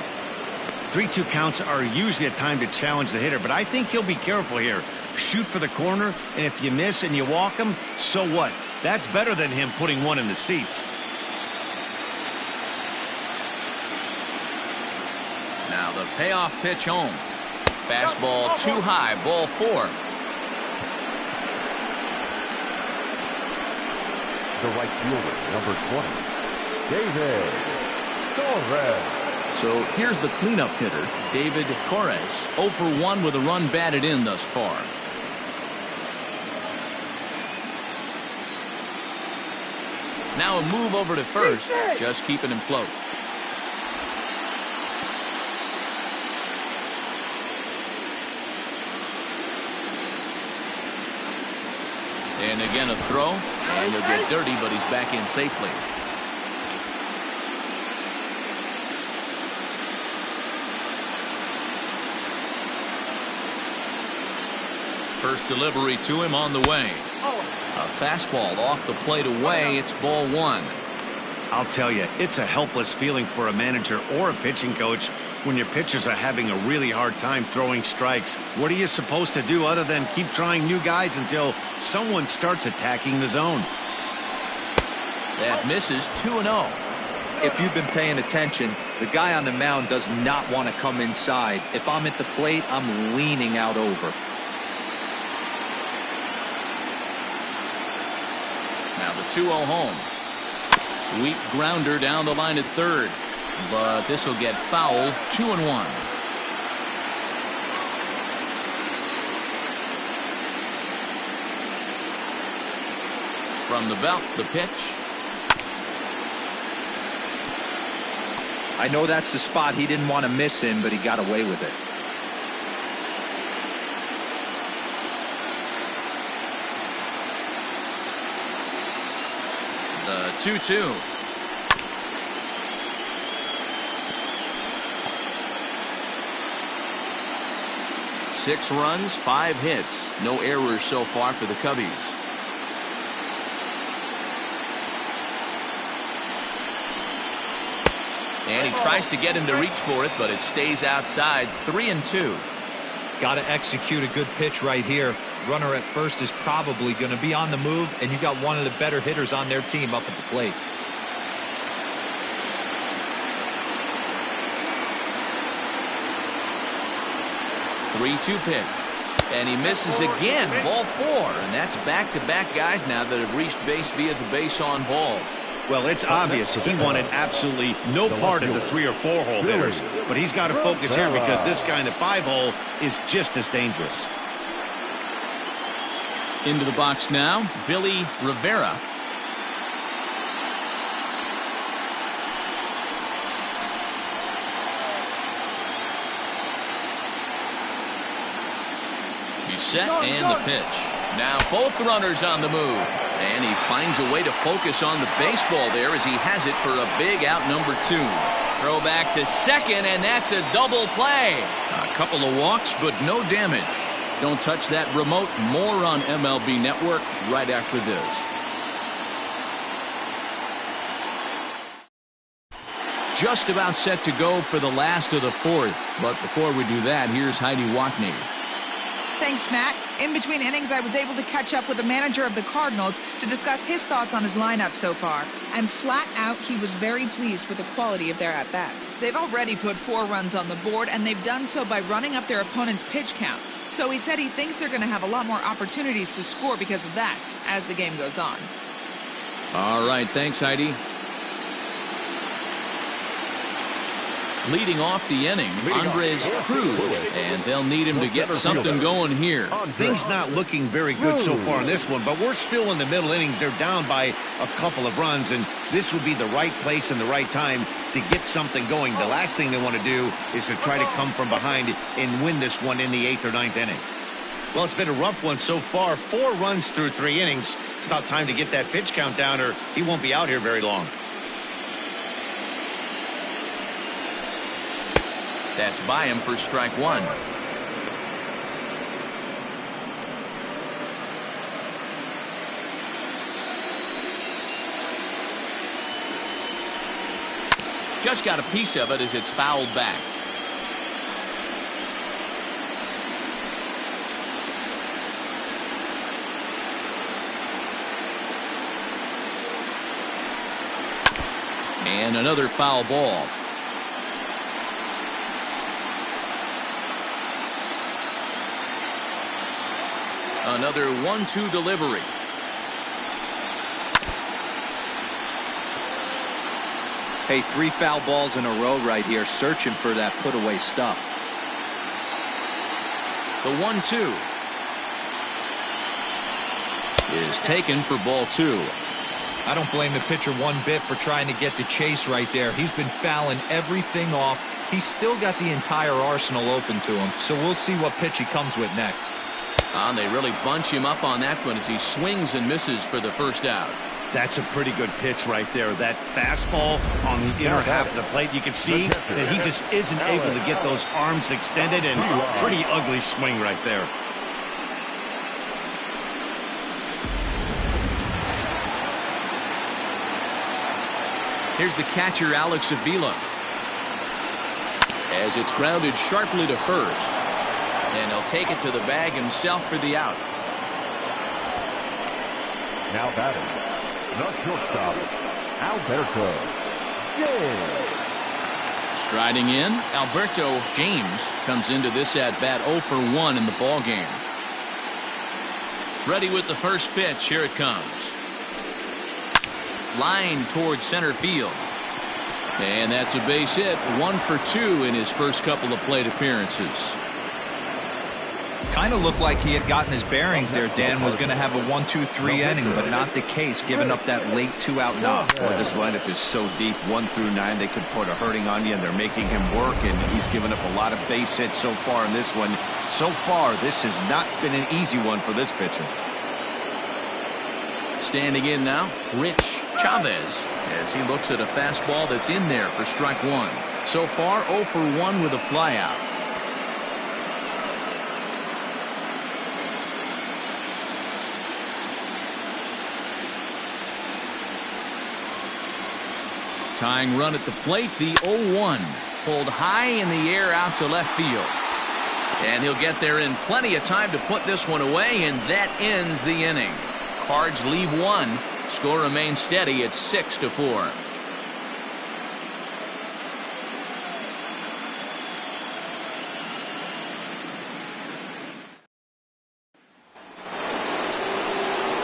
3-2 counts are usually a time to challenge the hitter, but I think he'll be careful here. Shoot for the corner, and if you miss and you walk him, so what? That's better than him putting one in the seats. Now the payoff pitch home. Fastball too high, ball 4. The right fielder, number 20, David Torres. So here's the cleanup hitter, David Torres, 0 for 1 with a run batted in thus far. Now a move over to first, just keeping him close. And again a throw, and he'll get dirty, but he's back in safely. First delivery to him on the way. A fastball off the plate away. It's ball 1. I'll tell you, it's a helpless feeling for a manager or a pitching coach when your pitchers are having a really hard time throwing strikes. What are you supposed to do other than keep trying new guys until someone starts attacking the zone? That misses. 2-0. If you've been paying attention, the guy on the mound does not want to come inside. If I'm at the plate, I'm leaning out over. Now the 2-0 home. Weak grounder down the line at third, but this will get foul. 2-1. From the belt, the pitch. I know that's the spot he didn't want to miss in, but he got away with it. The 2-2. Six runs, 5 hits. No errors so far for the Cubbies. And he tries to get him to reach for it, but it stays outside. 3-2. Got to execute a good pitch right here. Runner at first is probably going to be on the move, and you got one of the better hitters on their team up at the plate. Three-two pitch, and he misses again. Ball 4, and that's back-to-back guys now that have reached base via the base on balls. Well, it's obvious he wanted absolutely no part of the 3 or 4 hole hitters, but he's got to focus here because this guy in the 5 hole is just as dangerous. Into the box now, Billy Rivera. He's set, and the pitch. Now both runners on the move. And he finds a way to focus on the baseball there as he has it for a big out number 2. Throw back to second, and that's a double play. A couple of walks, but no damage. Don't touch that remote. More on MLB Network right after this. Just about set to go for the last of the 4th. But before we do that, here's Heidi Watney. Thanks, Matt. In between innings, I was able to catch up with the manager of the Cardinals to discuss his thoughts on his lineup so far. And flat out, he was very pleased with the quality of their at-bats. They've already put 4 runs on the board, and they've done so by running up their opponent's pitch count. So he said he thinks they're going to have a lot more opportunities to score because of that as the game goes on. All right, thanks, Heidi. Leading off the inning, Andres Cruz, and they'll need him to get something going here. Things not looking very good so far in this one, but we're still in the middle innings. They're down by a couple of runs, and this would be the right place and the right time to get something going. The last thing they want to do is to try to come from behind and win this one in the 8th or 9th inning. Well, it's been a rough one so far. 4 runs through 3 innings. It's about time to get that pitch count down, or he won't be out here very long. That's by him for strike 1. Just got a piece of it as it's fouled back. And another foul ball. Another 1-2 delivery. Hey, 3 foul balls in a row right here, searching for that put-away stuff. The 1-2 is taken for ball 2. I don't blame the pitcher one bit for trying to get the chase right there. He's been fouling everything off. He's still got the entire arsenal open to him, so we'll see what pitch he comes with next. They really bunch him up on that one as he swings and misses for the first out. That's a pretty good pitch right there. That fastball on the inner half of the plate. You can see that he just isn't able to get those arms extended, and pretty ugly swing right there. Here's the catcher, Alex Avila, as it's grounded sharply to first. And he'll take it to the bag himself for the out. Now batting, the shortstop, Alberto James. Striding in, Alberto James comes into this at-bat 0 for 1 in the ballgame. Ready with the first pitch. Here it comes. Line towards center field. And that's a base hit. 1 for 2 in his first couple of plate appearances. Kind of looked like he had gotten his bearings there. Dan was going to have a 1-2-3 inning, but not the case, giving up that late 2-out knock. Boy, this lineup is so deep, 1 through 9. They could put a hurting on you, and they're making him work, and he's given up a lot of base hits so far in this one. So far, this has not been an easy one for this pitcher. Standing in now, Rich Chavez, as he looks at a fastball that's in there for strike 1. So far, 0 for 1 with a flyout. Tying run at the plate, the 0-1. Pulled high in the air out to left field. And he'll get there in plenty of time to put this one away, and that ends the inning. Cards leave 1. Score remains steady at 6-4.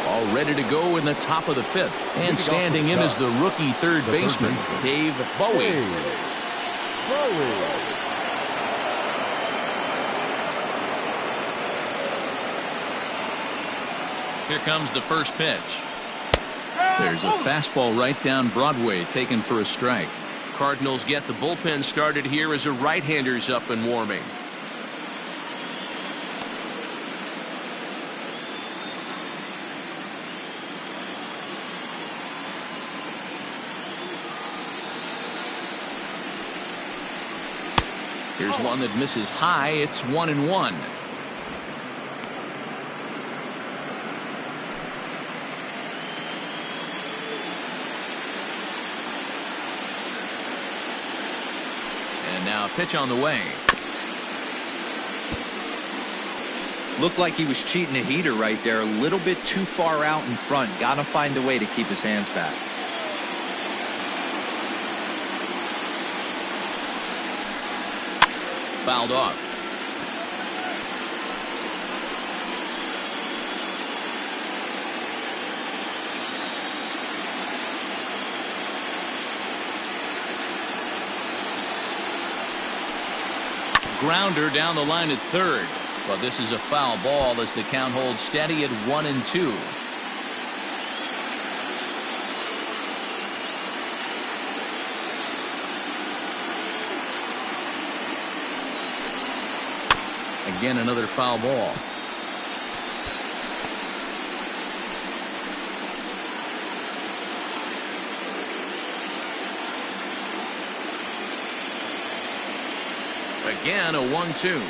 All ready to go in the top of the 5th. And standing in is the rookie third baseman, Dave Bowie. Here comes the first pitch. There's a fastball right down Broadway, taken for a strike. Cardinals get the bullpen started here as a right-hander's up and warming. Here's one that misses high. It's 1-1. And now a pitch on the way. Looked like he was cheating a heater right there. A little bit too far out in front. Got to find a way to keep his hands back. Fouled off. grounder down the line at third. But this is a foul ball as the count holds steady at 1-2. Again, another foul ball. Again, a 1-2.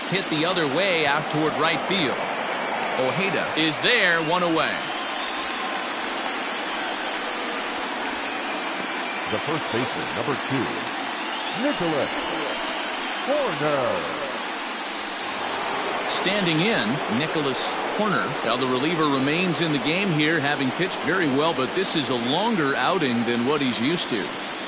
Hit the other way out toward right field. Ojeda is there, one away. The first baseman, number 2, Nicholas Corner. Standing in, Nicholas Corner. Now the reliever remains in the game here, having pitched very well, but this is a longer outing than what he's used to.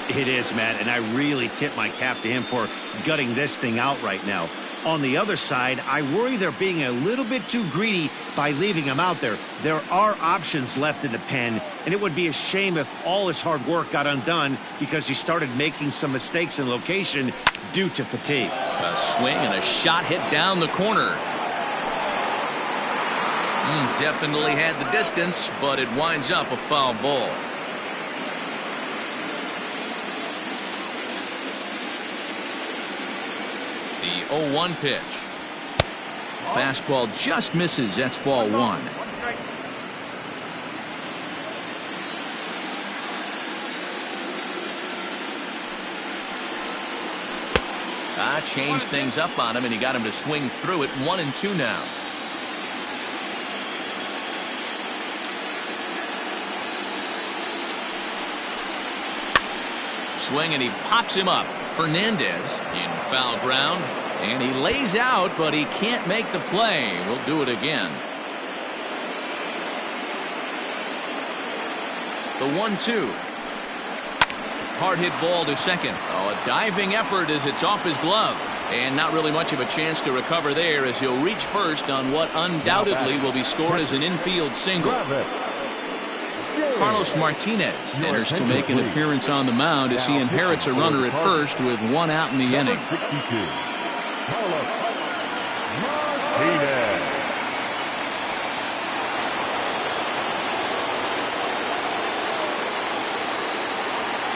It is, Matt, and I really tip my cap to him for gutting this thing out right now. On the other side, I worry they're being a little bit too greedy by leaving him out there. There are options left in the pen, and it would be a shame if all his hard work got undone because he started making some mistakes in location due to fatigue. A swing and a shot hit down the corner. Definitely had the distance, but it winds up a foul ball. The 0-1 pitch. Fastball just misses. That's ball 1. Changed things up on him, and he got him to swing through it. 1-2 now. Swing, and he pops him up. Fernandez in foul ground, and he lays out, but he can't make the play. We'll do it again. The 1-2. Hard hit ball to second. A diving effort as it's off his glove, and not really much of a chance to recover there as he'll reach first on what undoubtedly will be scored as an infield single. Carlos Martinez enters to make an appearance on the mound as he inherits a runner at first with 1 out in the inning. Carlos Martinez.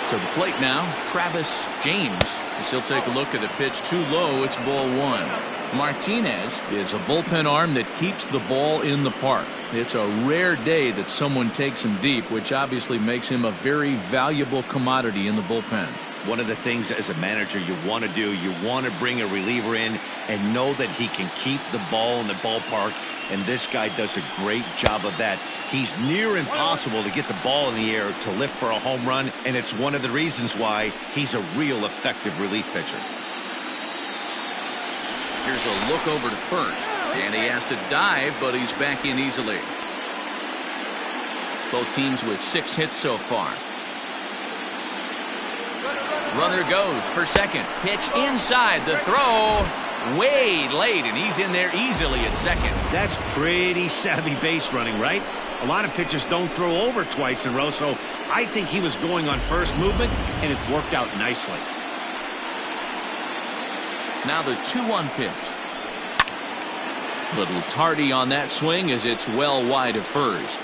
To the plate now, Travis James, as he'll take a look at the pitch too low. It's ball 1. Martinez is a bullpen arm that keeps the ball in the park. It's a rare day that someone takes him deep, which obviously makes him a very valuable commodity in the bullpen. One of the things as a manager you want to do, you want to bring a reliever in and know that he can keep the ball in the ballpark, and this guy does a great job of that. He's near impossible to get the ball in the air to lift for a home run, and it's one of the reasons why he's a real effective relief pitcher. Here's a look over to first, and he has to dive, but he's back in easily. Both teams with 6 hits so far. Runner goes for second. Pitch inside. The throw way late, and he's in there easily at second. That's pretty savvy base running, right? A lot of pitchers don't throw over twice in a row, so I think he was going on first movement, and it worked out nicely. Now the 2-1 pitch. Little tardy on that swing as it's well wide of first.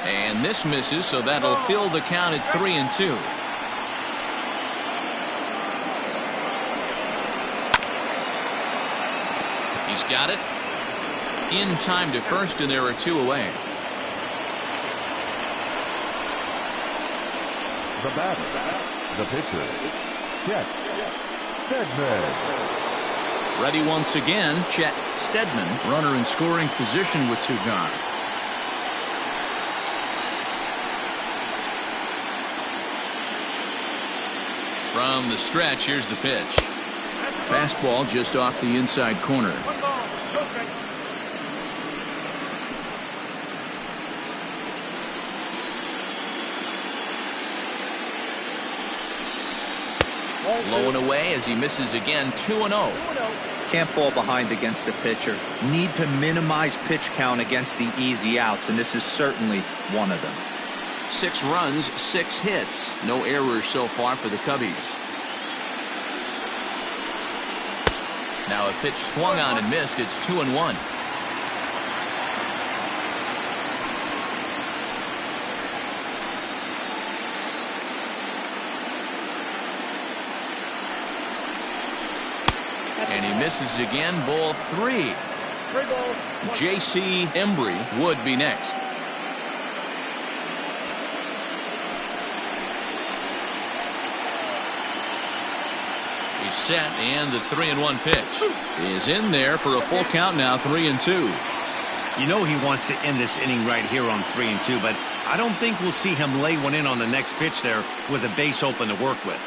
And this misses, so that'll fill the count at 3-2. He's got it. In time to first, and there are 2 away. The batter, the pitcher, Chet Stedman. Ready once again, Chet Stedman, runner in scoring position with 2 gone. From the stretch, here's the pitch. Fastball just off the inside corner. Low and away as he misses again, 2-0. Can't fall behind against the pitcher. Need to minimize pitch count against the easy outs, and this is certainly one of them. 6 runs, 6 hits. No errors so far for the Cubbies. Now a pitch swung on and missed. It's 2-1. And he misses again, ball 3. J.C. Embry would be next. He's set, and the 3-1 pitch is in there for a full count now, 3-2. You know he wants to end this inning right here on 3-2, but I don't think we'll see him lay one in on the next pitch there with a base open to work with.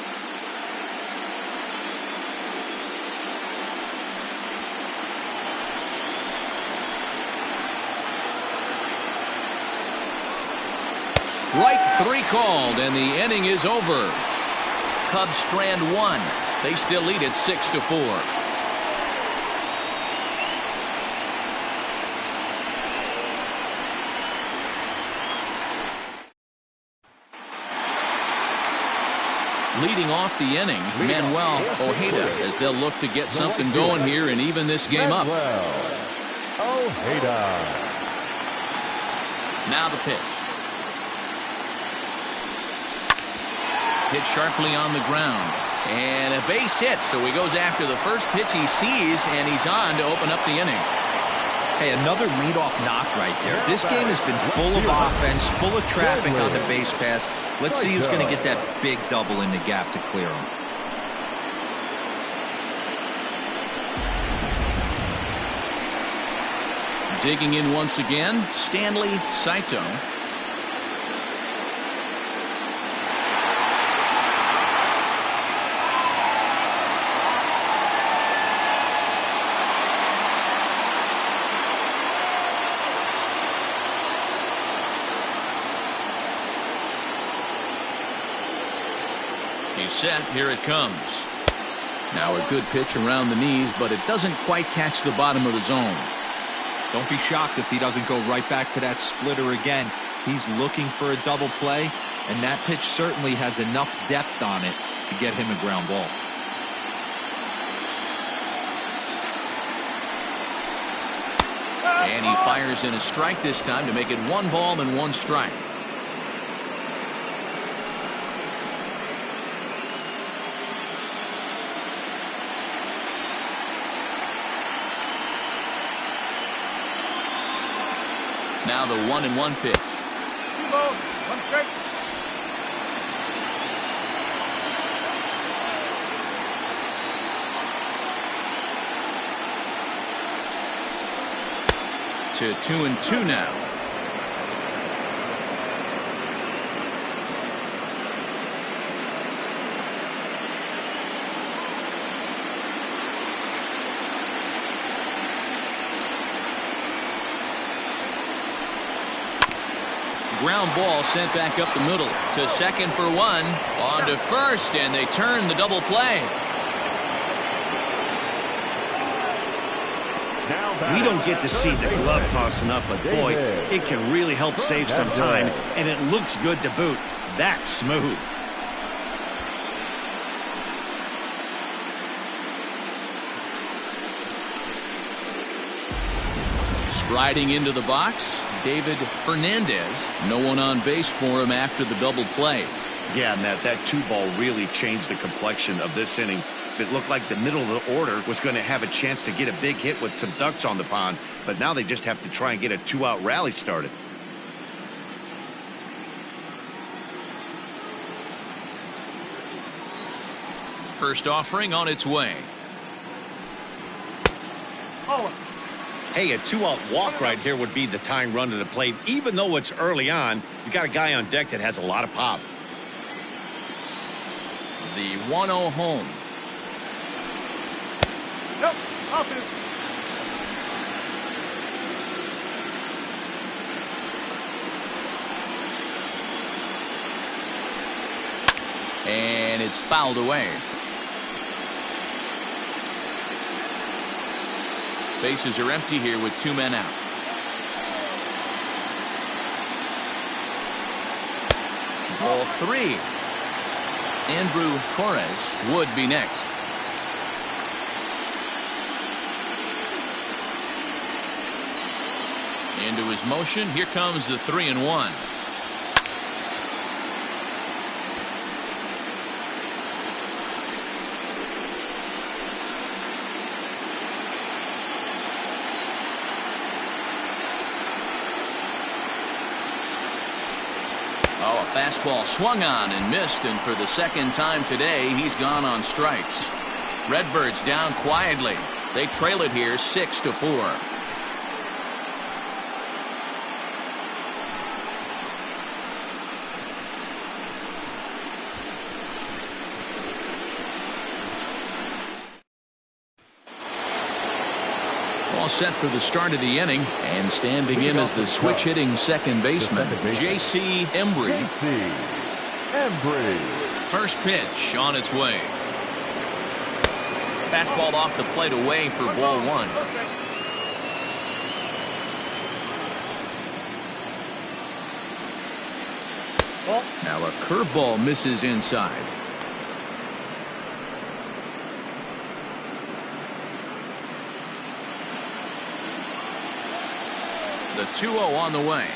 Strike 3 called, and the inning is over. Cubs strand 1. They still lead it 6-4. Leading off the inning, Manuel Ojeda, as they'll look to get something going here and even this game up. Ojeda. Now the pitch. Hit sharply on the ground. And a base hit, so he goes after the first pitch he sees, and he's on to open up the inning. Hey, another leadoff knock right there. This game has been full of offense, full of traffic on the base pass. Let's see who's going to get that big double in the gap to clear him. Digging in once again, Stanley Saito. He's set. Here it comes. Now a good pitch around the knees, but it doesn't quite catch the bottom of the zone. Don't be shocked if he doesn't go right back to that splitter again. He's looking for a double play, and that pitch certainly has enough depth on it to get him a ground ball. And he fires in a strike this time to make it 1 ball and 1 strike. Now the 1-1 pitch. 2 balls, 1 strike. To 2-2 now. Ground ball sent back up the middle to second for 1. On to first, and they turn the double play. We don't get to see the glove tossing up, but boy, it can really help save some time, and it looks good to boot. That's smooth. Striding into the box, David Fernandez. No one on base for him after the double play. Yeah, Matt, that 2-ball really changed the complexion of this inning. It looked like the middle of the order was going to have a chance to get a big hit with some ducks on the pond, but now they just have to try and get a 2-out rally started. First offering on its way. Oh. Hey, a 2-out walk right here would be the tying run to the plate. Even though it's early on, you got a guy on deck that has a lot of pop. The 1-0 home. Nope. Offense. And it's fouled away. Bases are empty here with 2 men out. Ball 3. Andrew Torres would be next. Into his motion. Here comes the 3-1. Oh, a fastball swung on and missed, and for the second time today, he's gone on strikes. Redbirds down quietly. They trail it here 6-4. All set for the start of the inning, and standing in as the switch-hitting second baseman, J.C. Embry. First pitch on its way. Fastball off the plate away for ball 1. Now a curveball misses inside. The 2-0 on the way.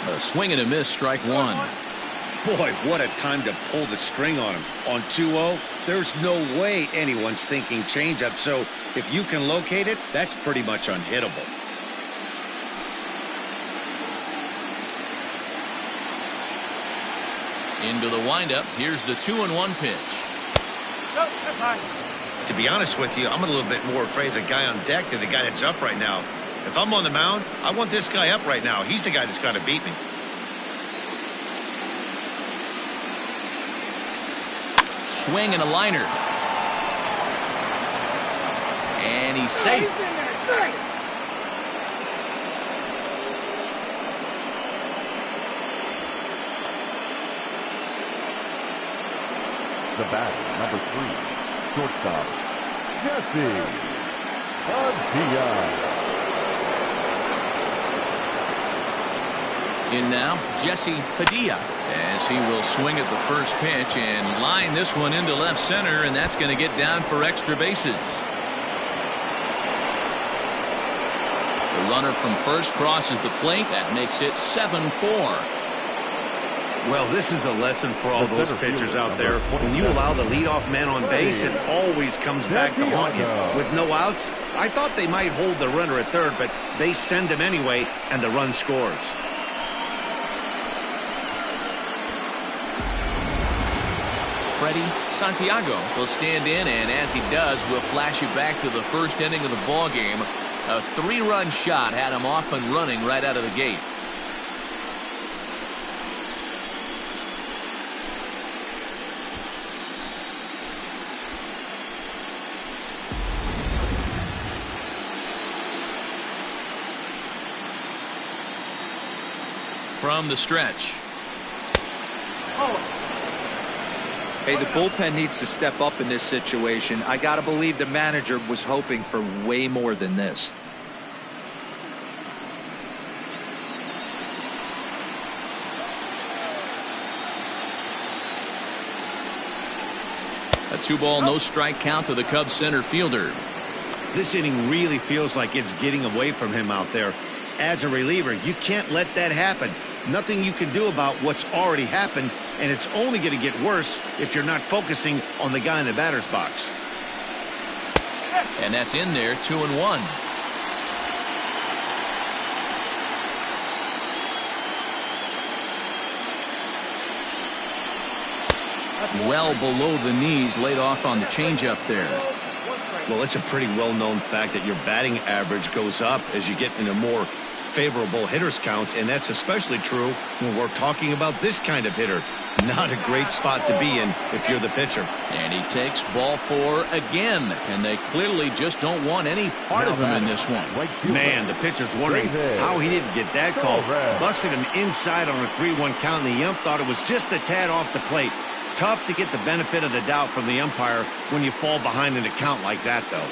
A swing and a miss, strike 1. Boy, what a time to pull the string on him. On 2-0, there's no way anyone's thinking changeup, so if you can locate it, that's pretty much unhittable. Into the windup. Here's the 2-1 pitch. To be honest with you, I'm a little bit more afraid of the guy on deck than the guy that's up right now. If I'm on the mound, I want this guy up right now. He's the guy that's got to beat me. Swing and a liner. And he's safe. The batter, number 3, shortstop, Jesse Santiago. In now, Jesse Padilla, as he will swing at the first pitch and line this one into left center, and that's going to get down for extra bases. The runner from first crosses the plate. That makes it 7-4. Well, this is a lesson for all those pitchers out there. When you allow the leadoff man on base, it always comes back to haunt you. With no outs, I thought they might hold the runner at third, but they send him anyway, and the run scores. Freddy Santiago will stand in, and as he does, we'll flash you back to the first inning of the ball game. A 3-run shot had him off and running right out of the gate. From the stretch. Hey, the bullpen needs to step up in this situation. I got to believe the manager was hoping for way more than this. A 2-ball, no strike count to the Cubs center fielder. This inning really feels like it's getting away from him out there. As a reliever, you can't let that happen. Nothing you can do about what's already happened, and it's only going to get worse if you're not focusing on the guy in the batter's box. And that's in there, 2-1. Well below the knees, laid off on the changeup there. Well, it's a pretty well-known fact that your batting average goes up as you get into more favorable hitters counts, and that's especially true when we're talking about this kind of hitter. Not a great spot to be in if you're the pitcher. And he takes ball 4 again, and they clearly just don't want any part of him in this one. Man, the pitcher's wondering how he didn't get that call. Busted him inside on a 3-1 count, and the ump thought it was just a tad off the plate. Tough to get the benefit of the doubt from the umpire when you fall behind in a count like that, though.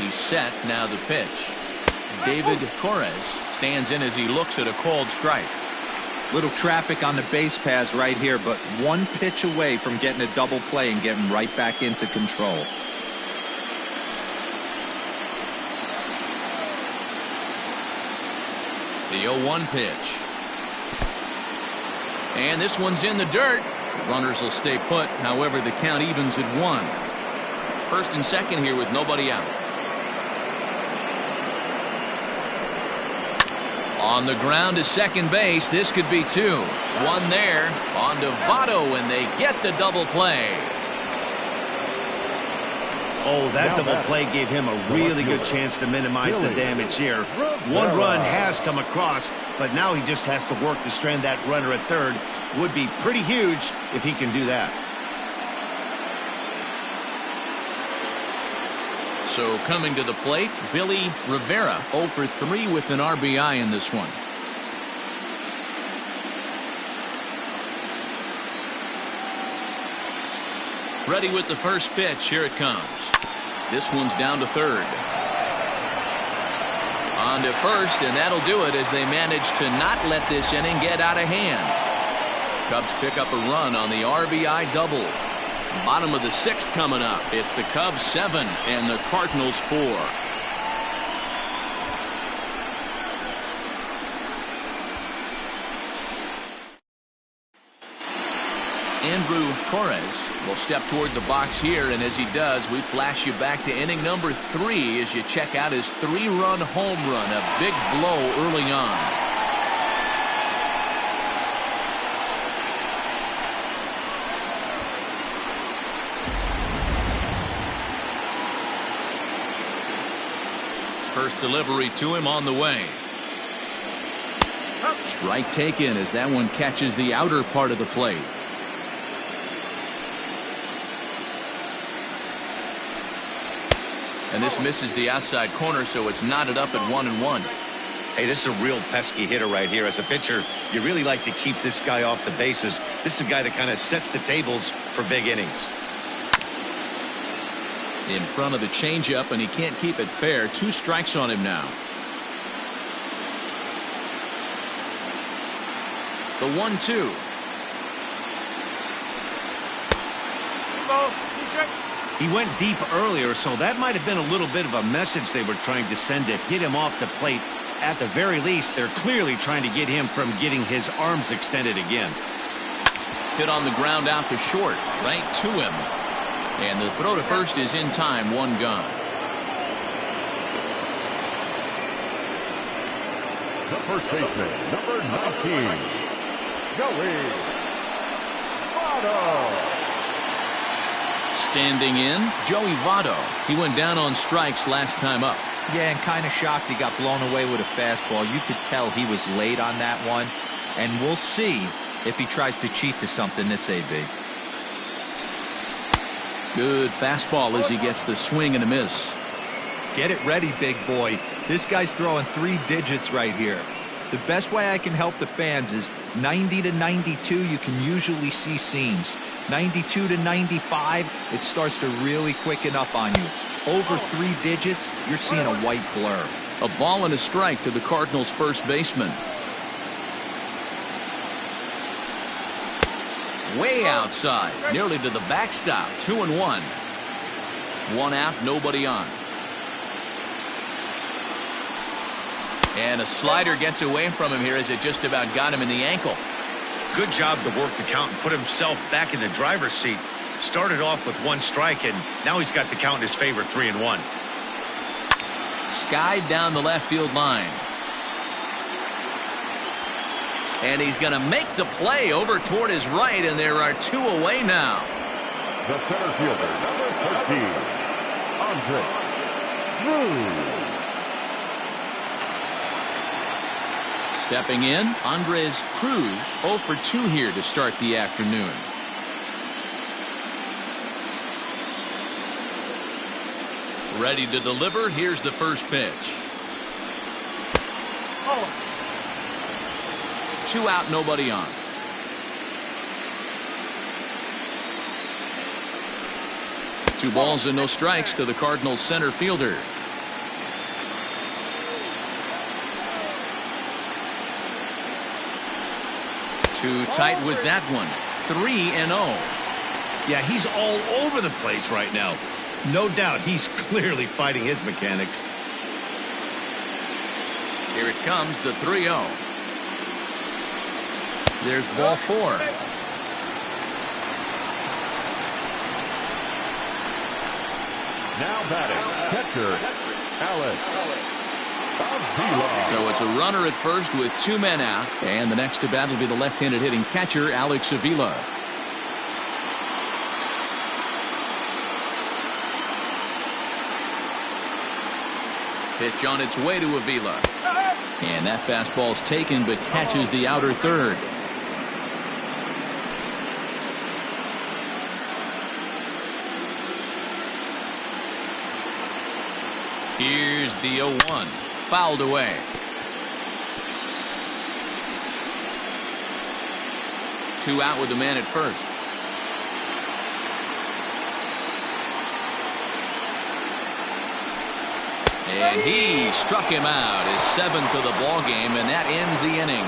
He's set. Now the pitch. David Torres stands in as he looks at a called strike. Little traffic on the base paths right here, but one pitch away from getting a double play and getting right back into control. The 0-1 pitch. And this one's in the dirt. Runners will stay put. However, the count evens at 1. First and second here with nobody out. On the ground to second base. This could be 2. One there. On to Votto, and they get the double play. Oh, that double play gave him a really good chance to minimize the damage here. One run has come across, but now he just has to work to strand that runner at third. Would be pretty huge if he can do that. So coming to the plate, Billy Rivera 0 for 3 with an RBI in this one. Ready with the first pitch. Here it comes. This one's down to third. On to first, and that'll do it as they manage to not let this inning get out of hand. Cubs pick up a run on the RBI double. Bottom of the 6th coming up. It's the Cubs 7 and the Cardinals 4. Andrew Torres will step toward the box here, and as he does, we flash you back to inning number 3 as you check out his 3-run home run. A big blow early on. First delivery to him on the way. Strike taken as that one catches the outer part of the plate. And this misses the outside corner, so it's knotted up at 1-1. Hey, this is a real pesky hitter right here. As a pitcher, you really like to keep this guy off the bases. This is a guy that kind of sets the tables for big innings. In front of the changeup, and he can't keep it fair. 2 strikes on him now. The 1-2. He went deep earlier, so that might have been a little bit of a message they were trying to send to get him off the plate. At the very least, they're clearly trying to get him from getting his arms extended again. Hit on the ground out to short, right to him. And the throw to first is in time. 1 gone. The first baseman, number 19, Julius Floyd. Standing in, Joey Votto. He went down on strikes last time up. Yeah, and kind of shocked he got blown away with a fastball. You could tell he was late on that one. And we'll see if he tries to cheat to something this AB. Good fastball as he gets the swing and a miss. Get it ready, big boy. This guy's throwing 3 digits right here. The best way I can help the fans is 90 to 92, you can usually see seams. 92 to 95, it starts to really quicken up on you. Over 3 digits, you're seeing a white blur. A ball and a strike to the Cardinals' first baseman. Way outside, nearly to the backstop. 2-1. 1 out, nobody on. And a slider gets away from him here as it just about got him in the ankle. Good job to work the count and put himself back in the driver's seat. Started off with 1 strike, and now he's got the count in his favor, 3-1. Skied down the left field line. And he's going to make the play over toward his right, and there are 2 away now. The center fielder, number 13, Andre Cruz. Stepping in, Andres Cruz, 0 for 2 here to start the afternoon. Ready to deliver. Here's the first pitch. 2 out, nobody on. Two balls and no strikes to the Cardinals center fielder. Too tight with that one. 3-0. Yeah, he's all over the place right now. No doubt he's clearly fighting his mechanics. Here it comes, the 3-0. There's ball 4. Now batting, catcher, Alex Avila. So it's a runner at first with 2 men out. And the next to bat will be the left-handed hitting catcher, Alex Avila. Pitch on its way to Avila. And that fastball's taken but catches the outer third. Here's the 0-1. Fouled away. Two out with the man at first. And he struck him out, his 7th of the ball game, and that ends the inning.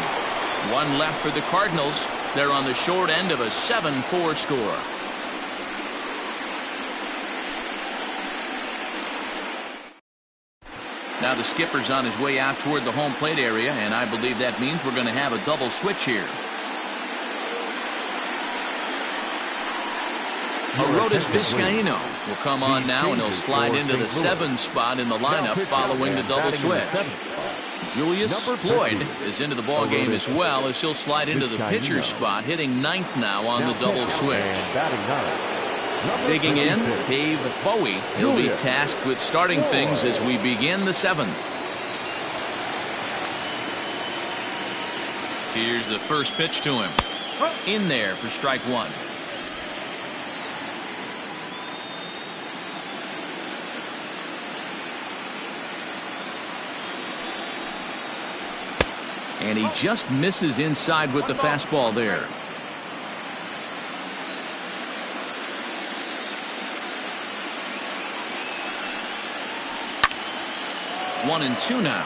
1 left for the Cardinals. They're on the short end of a 7-4 score. Now the skipper's on his way out toward the home plate area, and I believe that means we're going to have a double switch here. Arodys Vizcaíno will come on now, and he'll slide into the 7 spot in the lineup following the double switch. Julius Floyd is into the ball game as well, as he'll slide into the pitcher spot, hitting 9th now on the double switch. Digging in, Dave Bowie. He'll be tasked with starting things as we begin the 7th. Here's the first pitch to him. In there for strike 1. And he just misses inside with the fastball there. One and 2 now.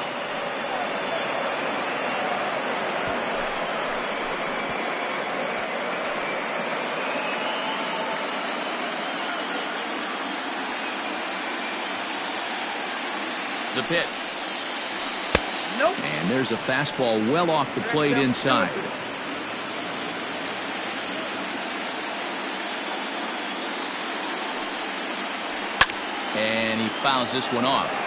The pitch. Nope. And there's a fastball well off the plate inside. And he fouls this one off.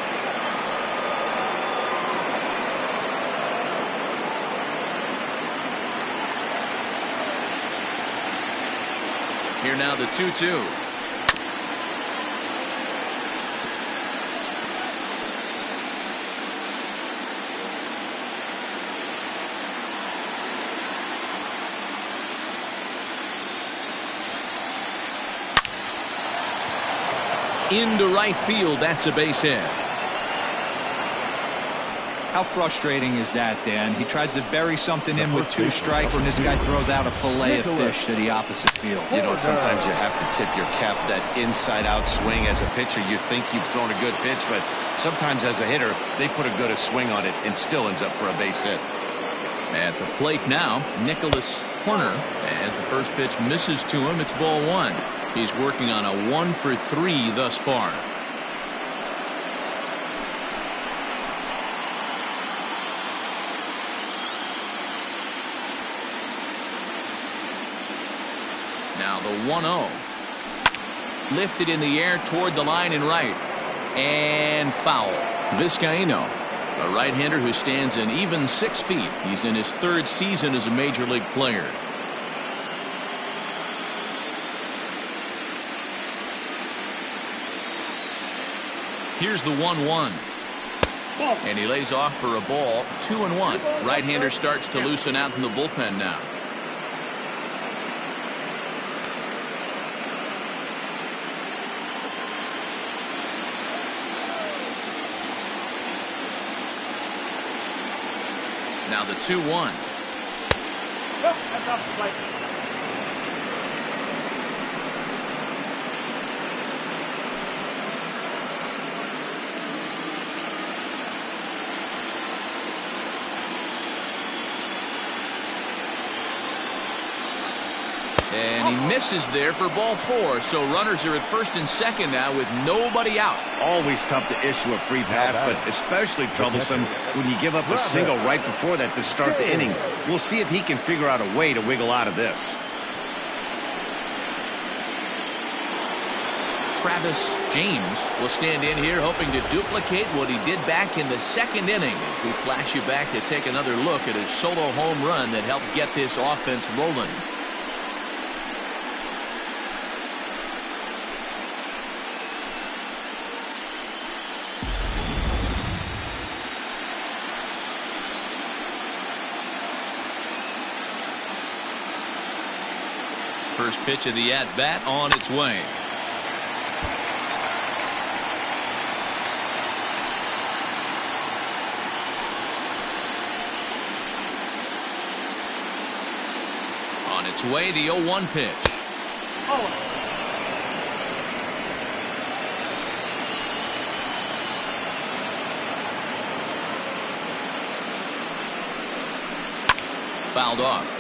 Here now the 2-2. Into right field. That's a base hit. How frustrating is that, Dan? He tries to bury something in with 2 strikes, and this guy throws out a fillet of fish to the opposite field. You know, sometimes you have to tip your cap that inside-out swing. As a pitcher, you think you've thrown a good pitch, but sometimes as a hitter, they put a good swing on it and still ends up for a base hit. At the plate now, Nicholas Horner. As the first pitch misses to him, it's ball 1. He's working on a 1 for 3 thus far. Now the 1-0. Lifted in the air toward the line and right. And foul. Vizcaíno, a right-hander who stands an even 6 feet. He's in his 3rd season as a major league player. Here's the 1-1. And he lays off for a ball. 2-1. Right-hander starts to loosen out in the bullpen now. Now the 2-1. That's off the plate. And he misses there for ball 4. So runners are at first and second now with nobody out. Always tough to issue a free pass, but especially troublesome when you give up a single right before that to start the inning. We'll see if he can figure out a way to wiggle out of this. Travis James will stand in here hoping to duplicate what he did back in the second inning as we flash you back to take another look at his solo home run that helped get this offense rolling. First pitch of the at-bat on its way. On its way, the 0-1 pitch. Fouled off.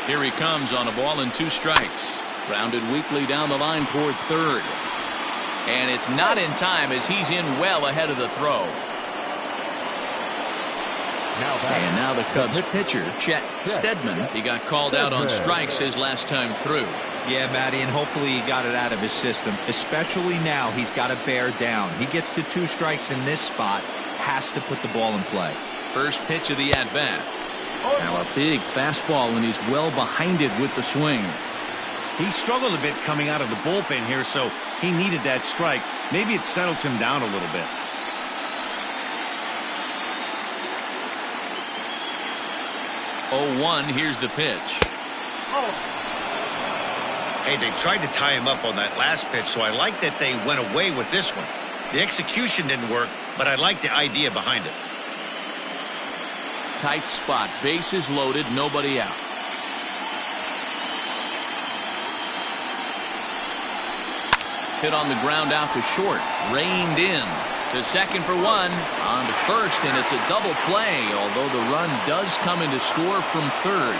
Here he comes on a ball and 2 strikes. Grounded weakly down the line toward third. And it's not in time as he's in well ahead of the throw. And now the Cubs pitcher, Chet Stedman. He got called out on strikes his last time through. Yeah, Matty, and hopefully he got it out of his system. Especially now, he's got to bear down. He gets the 2 strikes in this spot, has to put the ball in play. First pitch of the at-bat. Now a big fastball, and he's well behind it with the swing. He struggled a bit coming out of the bullpen here, so he needed that strike. Maybe it settles him down a little bit. 0-1, here's the pitch. Hey, they tried to tie him up on that last pitch, so I like that they went away with this one. The execution didn't work, but I like the idea behind it. Tight spot, bases loaded, nobody out. Hit on the ground out to short, reined in to second for 1, on to first, and it's a double play, although the run does come into score from third.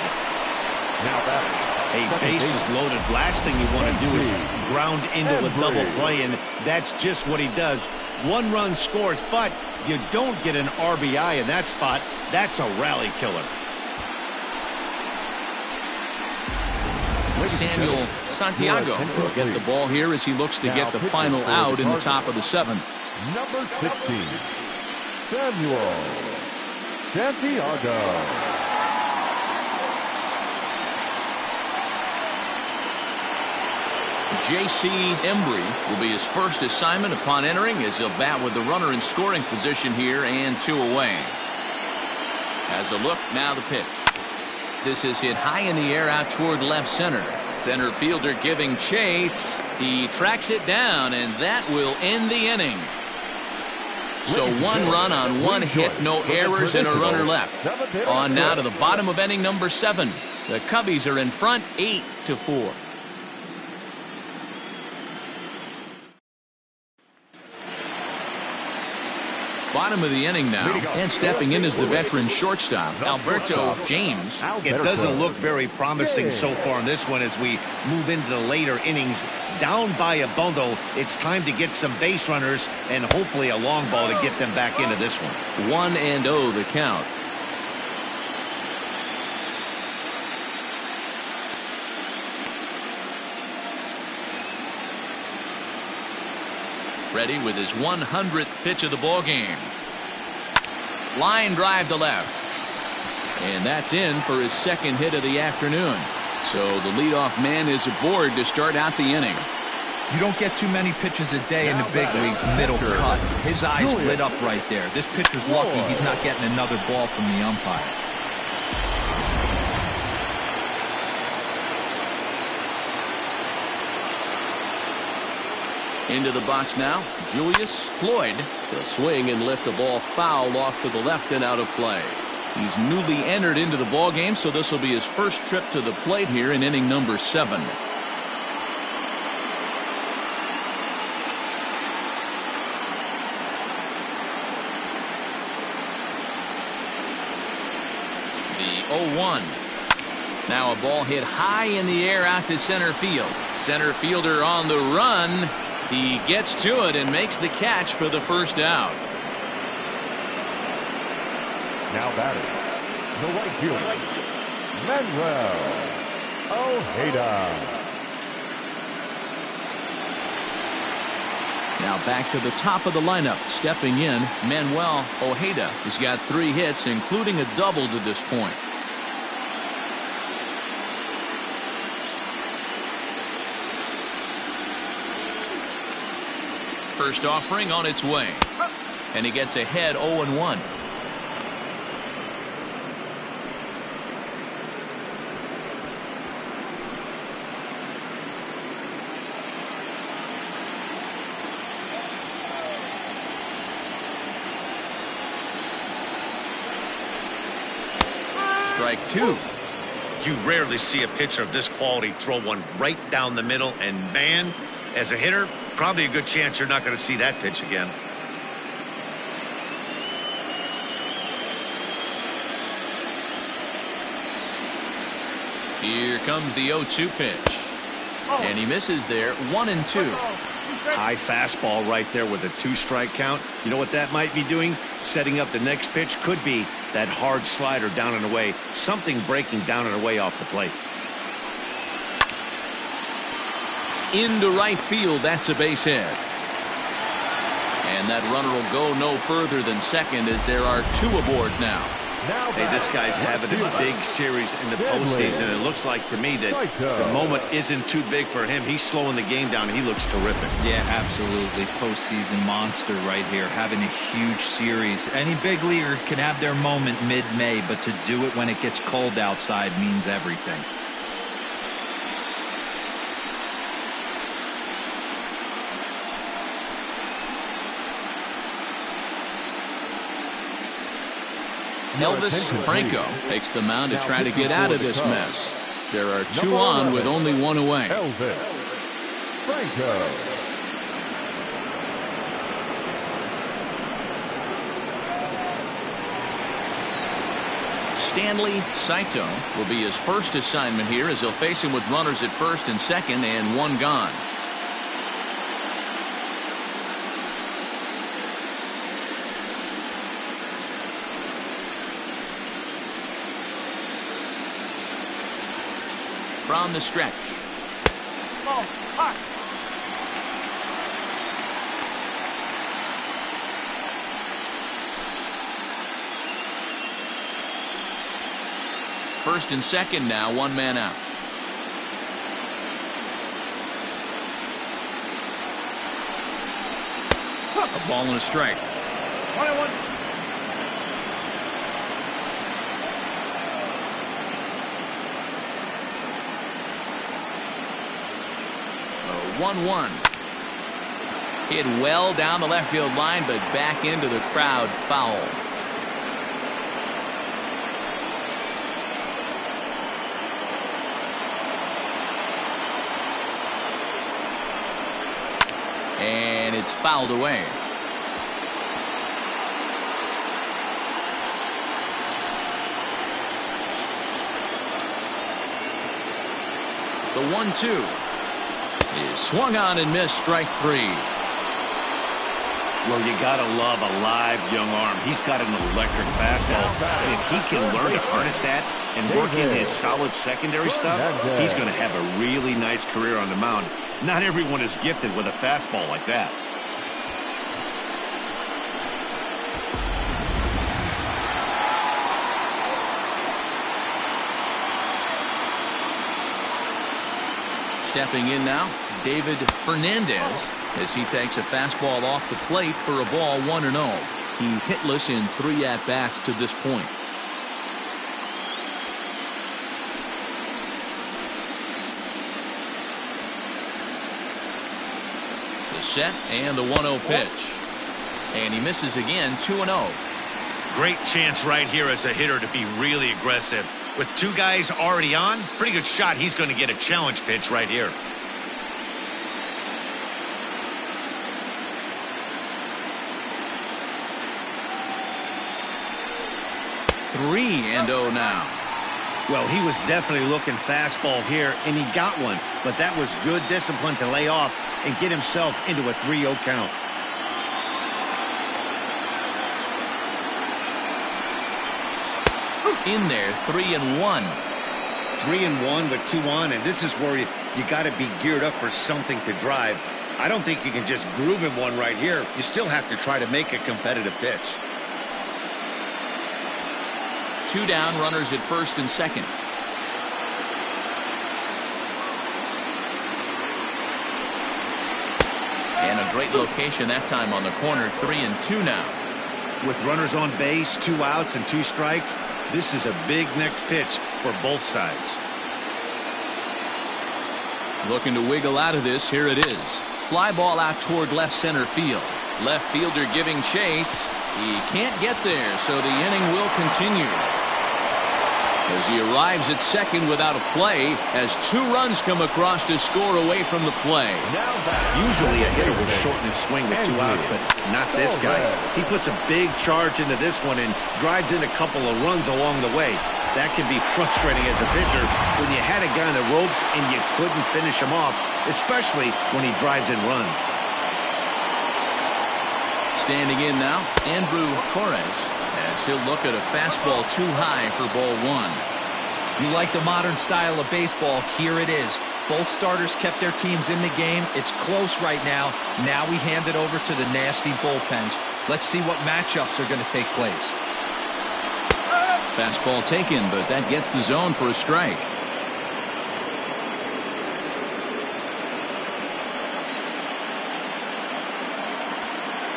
Now batter. Hey, bases loaded. Last thing you want to do is ground into a double play, and that's just what he does. 1 run scores, but you don't get an RBI in that spot. That's a rally killer. Samuel Santiago will get the ball here as he looks to get the final out in the top of the 7th. Number 16, Samuel Santiago. J.C. Embry will be his first assignment upon entering as he'll bat with the runner in scoring position here and 2 away. As a look, now the pitch. This is hit high in the air out toward left center. Center fielder giving chase. He tracks it down, and that will end the inning. So 1 run on 1 hit, no errors, and a runner left. On now to the bottom of inning number 7. The Cubbies are in front 8-4. Bottom of the inning now, and stepping in is the veteran shortstop, Alberto James. It doesn't look very promising so far in this one as we move into the later innings. Down by a bundle, it's time to get some base runners and hopefully a long ball to get them back into this one. 1-0 the count. Ready with his 100th pitch of the ball game. Line drive to left. And that's in for his 2nd hit of the afternoon. So the leadoff man is aboard to start out the inning. You don't get too many pitches a day in the big leagues, middle cut. His eyes lit up right there. This pitcher's lucky he's not getting another ball from the umpire. Into the box now, Julius Floyd. He'll swing and lift a ball foul off to the left and out of play. He's newly entered into the ball game, so this will be his first trip to the plate here in inning number 7. 0-1. Now a ball hit high in the air out to center field. Center fielder on the run. He gets to it and makes the catch for the first out. Now batting, the right fielder, Manuel Ojeda. Now back to the top of the lineup. Stepping in, Manuel Ojeda. He's got 3 hits, including a double to this point. First offering on its way. And he gets ahead 0-1. Strike 2. You rarely see a pitcher of this quality throw one right down the middle, and man, as a hitter, probably a good chance you're not going to see that pitch again. Here comes the 0-2 pitch. And he misses there. 1-2. High fastball right there with a 2-strike count. You know what that might be doing? Setting up the next pitch. Could be that hard slider down and away. Something breaking down and away off the plate. Into right field. That's a base hit. And that runner will go no further than second as there are 2 aboard now. Hey, this guy's having a big series in the postseason. It looks like to me that the moment isn't too big for him. He's slowing the game down. He looks terrific. Yeah, absolutely. Postseason monster right here, having a huge series. Any big leaguer can have their moment mid-May, but to do it when it gets cold outside means everything. Elvis Franco takes the mound to try to get out of this mess. There are 2 on with only 1 away. Elvis Franco. Stanley Saito will be his first assignment here as he'll face him with runners at first and second and 1 gone. From the stretch. Ball, hot. First and second now, 1 man out. A ball and a strike. 1-1. 1-1. Hit well down the left field line, but back into the crowd, foul. And it's fouled away. The 1-2 is swung on and missed. Strike 3. Well, you gotta love a live young arm. He's got an electric fastball, and if he can learn to harness that and work in his solid secondary stuff, he's going to have a really nice career on the mound. Not everyone is gifted with a fastball like that. Stepping in now, David Fernandez, as he takes a fastball off the plate for a ball, 1-0. He's hitless in 3 at-bats to this point. The set and the 1-0 pitch. And he misses again, 2-0. Great chance right here as a hitter to be really aggressive. With 2 guys already on, pretty good shot he's going to get a challenge pitch right here. Three and 0 now. Well, he was definitely looking fastball here, and he got one. But that was good discipline to lay off and get himself into a 3-0 count. In there, 3-1. 3-1 with 2 on, and this is where you got to be geared up for something to drive. I don't think you can just groove him one right here. You still have to try to make a competitive pitch. 2 down, runners at first and second. And a great location that time on the corner. 3-2 now. With runners on base, 2 outs and 2 strikes, this is a big next pitch for both sides. Looking to wiggle out of this. Here it is. Fly ball out toward left center field. Left fielder giving chase. He can't get there, so the inning will continue. As he arrives at second without a play, as 2 runs come across to score away from the play. Usually a hitter will shorten his swing with 2 outs, but not this guy. He puts a big charge into this one and drives in a couple of runs along the way. That can be frustrating as a pitcher when you had a guy on the ropes and you couldn't finish him off, especially when he drives in runs. Standing in now, Torres, as he'll look at a fastball too high for ball 1. You like the modern style of baseball? Here it is. Both starters kept their teams in the game. It's close right now. Now we hand it over to the nasty bullpens. Let's see what matchups are going to take place. Fastball taken, but that gets the zone for a strike.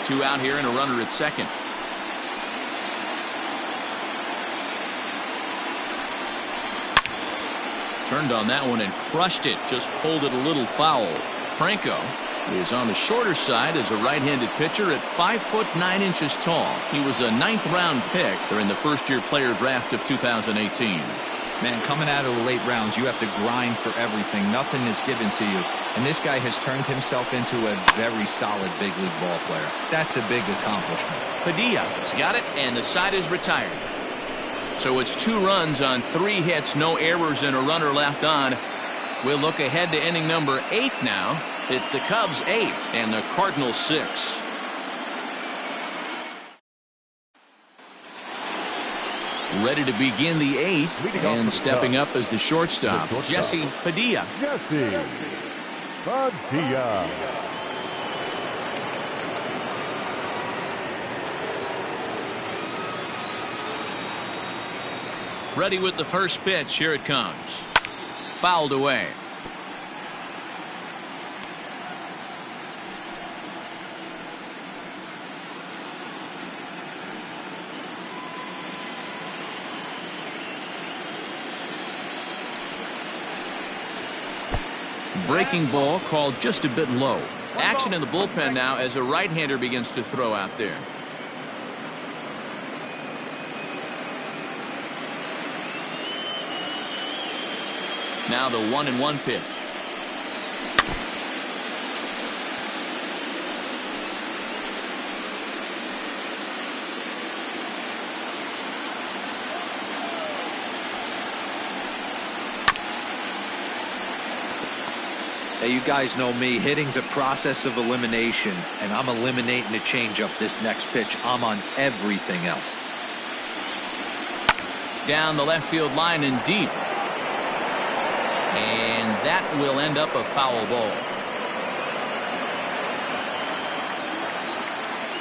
Two out here and a runner at second. Turned on that one and crushed it. Just pulled it a little foul. Franco is on the shorter side as a right-handed pitcher at 5'9" tall. He was a 9th-round pick during the first-year player draft of 2018. Man, coming out of the late rounds, you have to grind for everything. Nothing is given to you. And this guy has turned himself into a very solid big league ball player. That's a big accomplishment. Padilla's got it, and the side is retired. So it's 2 runs on 3 hits, no errors, and a runner left on. We'll look ahead to inning number 8 now. It's the Cubs 8 and the Cardinals 6. Ready to begin the 8th, and stepping up as the shortstop, Jesse Padilla. Jesse Padilla. Ready with the first pitch. Here it comes. Fouled away. Breaking ball called just a bit low. Action in the bullpen now as a right-hander begins to throw out there. Now the 1-1 pitch. Hey, you guys know me. Hitting's a process of elimination, and I'm eliminating the changeup this next pitch. I'm on everything else. Down the left field line and deep. And that will end up a foul ball.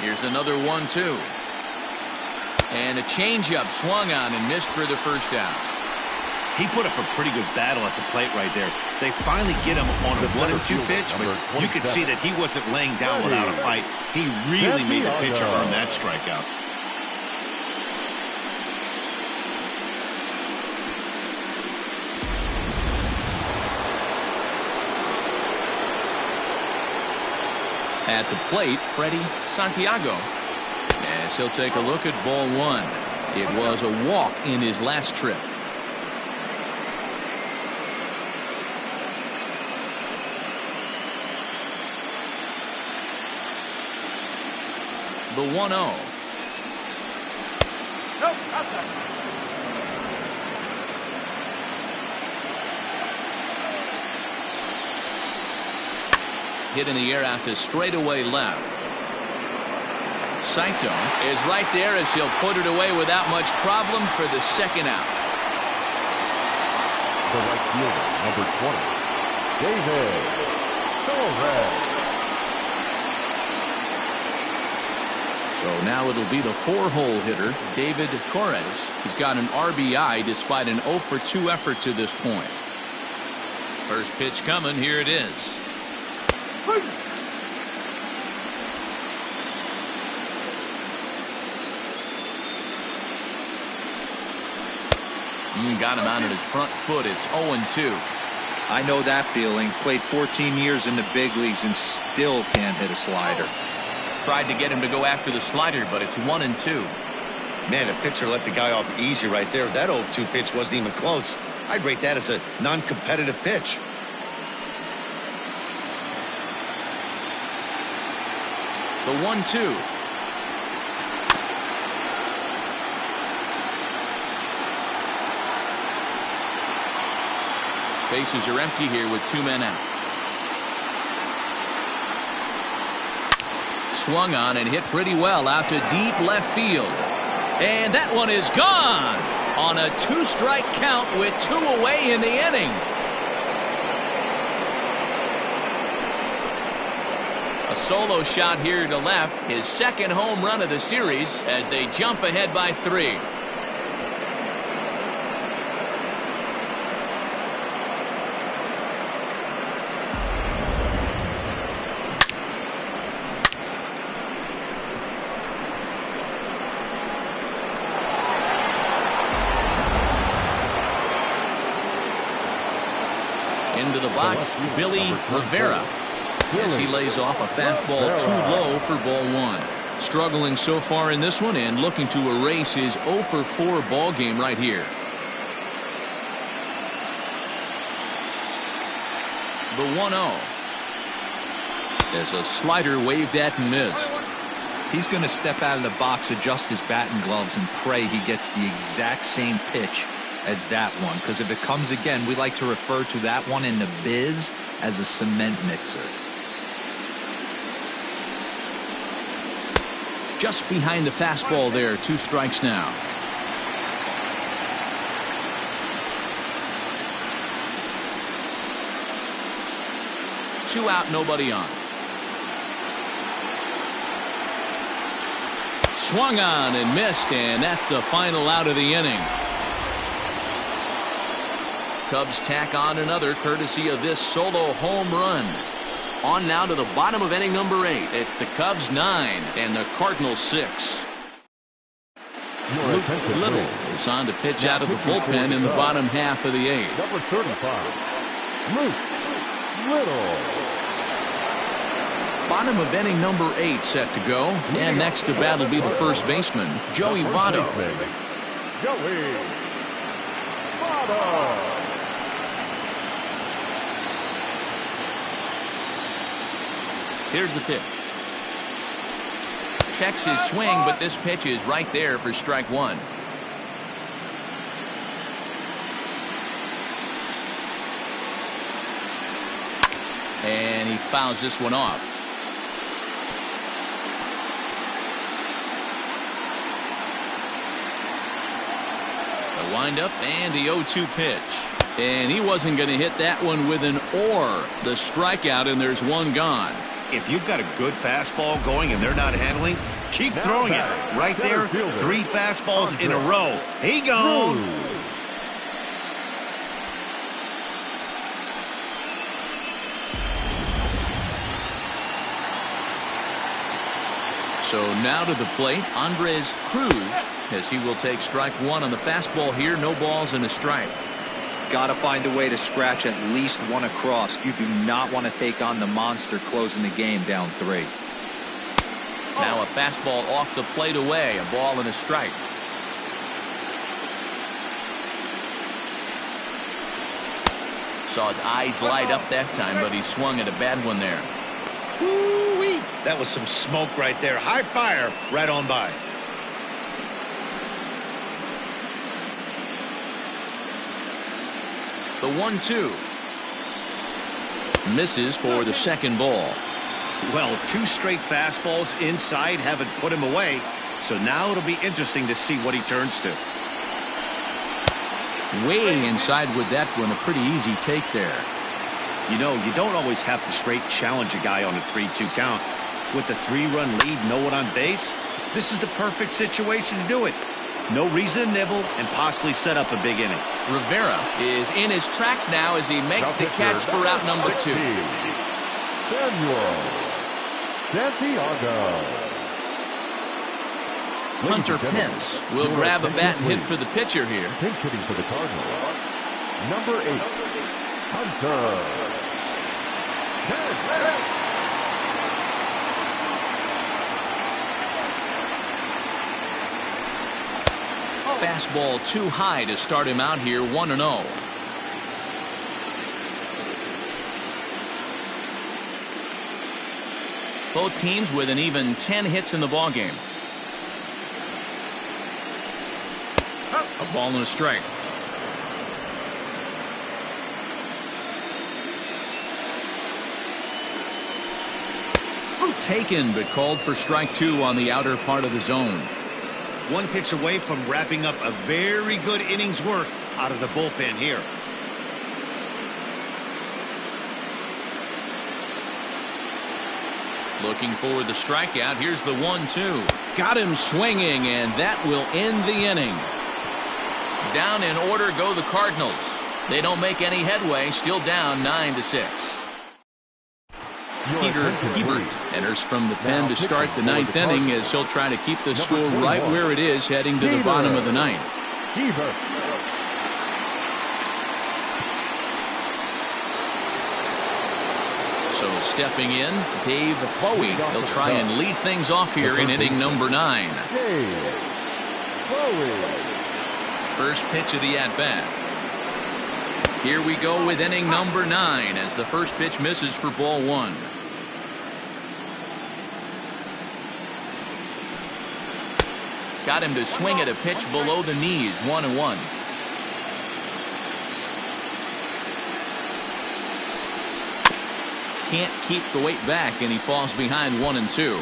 Here's another 1-2. And a changeup swung on and missed for the first out. He put up a pretty good battle at the plate right there. They finally get him on a 1-2 pitch, but you could see that he wasn't laying down without a fight. He really made the pitcher earn that strikeout. At the plate, Freddy Santiago, as he'll take a look at ball 1. It was a walk in his last trip. The 1-0. Nope, outside. hit in the air out to straightaway left. Saito is right there as he'll put it away without much problem for the second out. The right fielder, number 20, David Torres. So now it'll be the 4-hole hitter, David Torres. He's got an RBI despite an 0 for 2 effort to this point. First pitch coming. Here it is. Got him out at his front foot. It's 0-2. I know that feeling. Played 14 years in the big leagues and still can't hit a slider. Tried to get him to go after the slider, but it's 1-2. Man, the pitcher let the guy off easy right there. That 0-2 pitch wasn't even close. I'd rate that as a non-competitive pitch. The 1-2. Bases are empty here with 2 men out. Swung on and hit pretty well out to deep left field. And that one is gone on a 2-strike count with 2 away in the inning. A solo shot here to left, his second home run of the series as they jump ahead by 3. Into the box, Billy Rivera, as he lays off a fastball too low for ball 1. Struggling so far in this one and looking to erase his 0 for 4 ball game right here. The 1-0. As a slider waved at and missed. He's going to step out of the box, adjust his batting gloves, and pray he gets the exact same pitch as that one, because if it comes again, we like to refer to that one in the biz as a cement mixer. Just behind the fastball there, 2 strikes now. Two out, nobody on. Swung on and missed, and that's the final out of the inning. Cubs tack on another courtesy of this solo home run. On now to the bottom of inning number 8. It's the Cubs 9 and the Cardinals 6. Luke Little is on to pitch out of the bullpen in the bottom half of the 8th. Number 35, Luke Little. Bottom of inning number 8 set to go. And next to bat will be the first baseman, Joey Votto. Joey Votto. Here's the pitch. Checks his swing, but this pitch is right there for strike 1. And he fouls this one off. The windup and the 0-2 pitch. And he wasn't going to hit that one with an or. The strikeout, and there's one gone. If you've got a good fastball going and they're not handling, keep throwing it. Right there, 3 fastballs in a row. He gone. So now to the plate, Andres Cruz, as he will take strike 1 on the fastball here. No balls and a strike. Got to find a way to scratch at least one across. You do not want to take on the monster closing the game down 3. Now a fastball off the plate away. A ball and a strike. Saw his eyes light up that time, but he swung at a bad one there. Woo-wee. That was some smoke right there. High fire right on by. The 1-2. Misses for the second ball. Well, 2 straight fastballs inside haven't put him away. So now it'll be interesting to see what he turns to. Way inside with that one. A pretty easy take there. You know, you don't always have to straight challenge a guy on a 3-2 count. With the 3-run lead, no one on base, this is the perfect situation to do it. No reason to nibble and possibly set up a big inning. Rivera is in his tracks now as he makes the catch for out number 2. Santiago. Hunter Pence will grab a bat and hit for the pitcher here. Pinch hitting for the Cardinals. Number 8, Hunter. Fastball too high to start him out here, 1-0. Both teams with an even 10 hits in the ballgame. A ball and a strike. Taken, but called for strike 2 on the outer part of the zone. 1 pitch away from wrapping up a very good inning's work out of the bullpen here. Looking for the strikeout. Here's the 1-2. Got him swinging, and that will end the inning. Down in order go the Cardinals. They don't make any headway, still down 9-6. Peter Hebert enters from the pen to start the 9th inning as he'll try to keep the score right where it is heading to the bottom of the 9th. So stepping in, Dave Bowie. He'll try and lead things off here in inning number 9. First pitch of the at-bat. Here we go with inning number 9 as the first pitch misses for ball 1. Got him to swing at a pitch below the knees, 1-1. Can't keep the weight back, and he falls behind 1-2.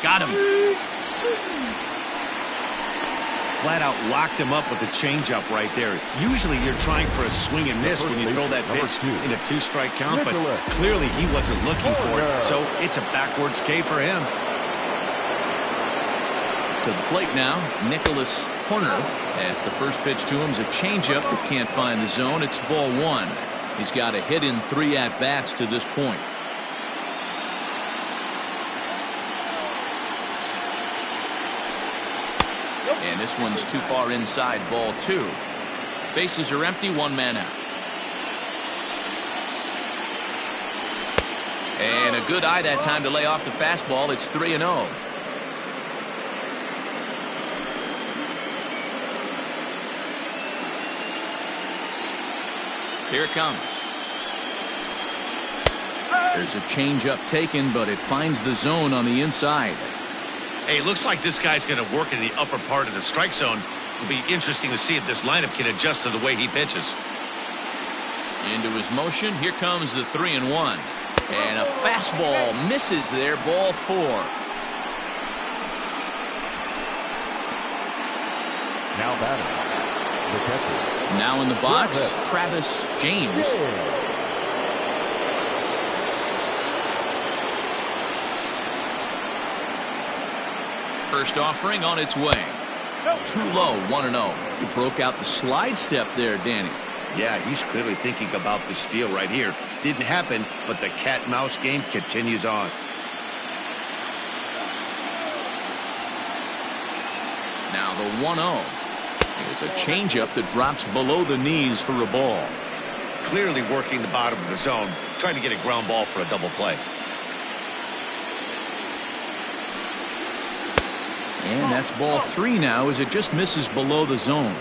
Got him. Flat out locked him up with a changeup right there. Usually you're trying for a swing and miss when you throw that pitch in a 2-strike count, but clearly he wasn't looking for it, so it's a backwards K for him. To the plate now, Nicholas Horner, as the first pitch to him is a changeup that can't find the zone. It's ball 1. He's got a hit in 3 at-bats to this point. And this one's too far inside, ball 2. Bases are empty, 1 man out. And a good eye that time to lay off the fastball. It's 3-0. Here it comes. There's a changeup taken, but it finds the zone on the inside. Hey, looks like this guy's going to work in the upper part of the strike zone. It'll be interesting to see if this lineup can adjust to the way he pitches. Into his motion. Here comes the 3-1. And a fastball misses there, ball 4. Now batting, the catcher. Now in the box, Travis James. First offering on its way. Too low, 1-0. He broke out the slide step there, Danny. Yeah, he's clearly thinking about the steal right here. Didn't happen, but the cat-mouse game continues on. Now the 1-0. It's a changeup that drops below the knees for a ball. Clearly working the bottom of the zone, trying to get a ground ball for a double play. And that's ball 3 now as it just misses below the zone.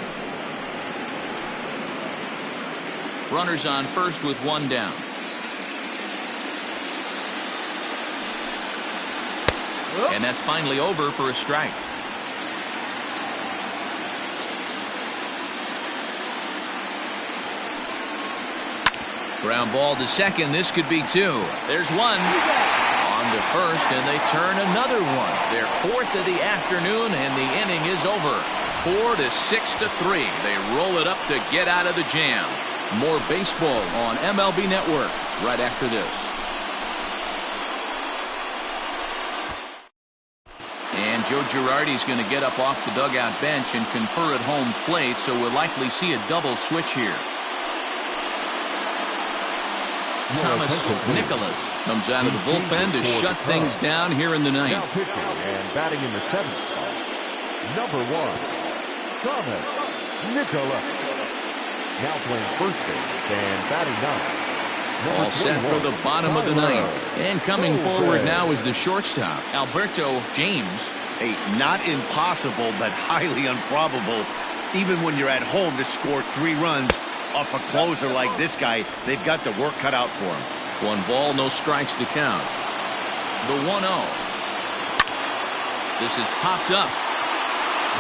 Runners on first with 1 down. And that's finally over for a strike. Ground ball to second. This could be two. There's one. On to first, and they turn another one. Their fourth of the afternoon, and the inning is over. 4-6-3. They roll it up to get out of the jam. More baseball on MLB Network right after this. And Joe Girardi's going to get up off the dugout bench and confer at home plate, so we'll likely see a double switch here. Thomas Nicholas comes out of the bullpen to shut things down here in the ninth. Now pitching and batting in the seventh spot, number 1, Thomas Nicholas. Now playing first base and batting ninth. All set for the bottom of the ninth. And coming forward now is the shortstop, Alberto James. Hey, not impossible, but highly improbable. Even when you're at home to score 3 runs off a closer like this guy, they've got the work cut out for him. 1 ball, no strikes to count. The 1-0. This is popped up.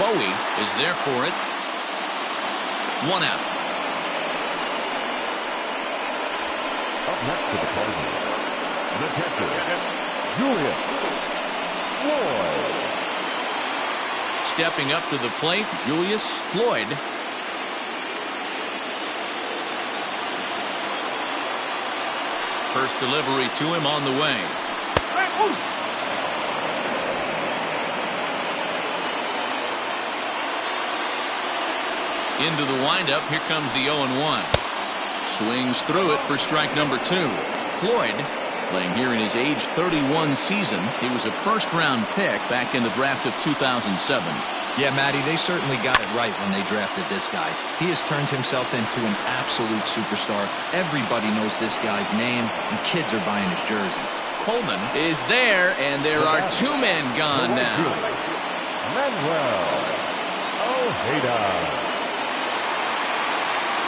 Bowie is there for it. 1 out. Up next to the Cardinals, the catcher, Julius Floyd. Stepping up to the plate, Julius Floyd. First delivery to him on the way. Into the windup. Here comes the 0-1. Swings through it for strike number 2. Floyd playing here in his age 31 season. He was a first-round pick back in the draft of 2007. Yeah, Matty, they certainly got it right when they drafted this guy. He has turned himself into an absolute superstar. Everybody knows this guy's name, and kids are buying his jerseys. Coleman is there, and there are 2 men gone now. Manuel Ojeda.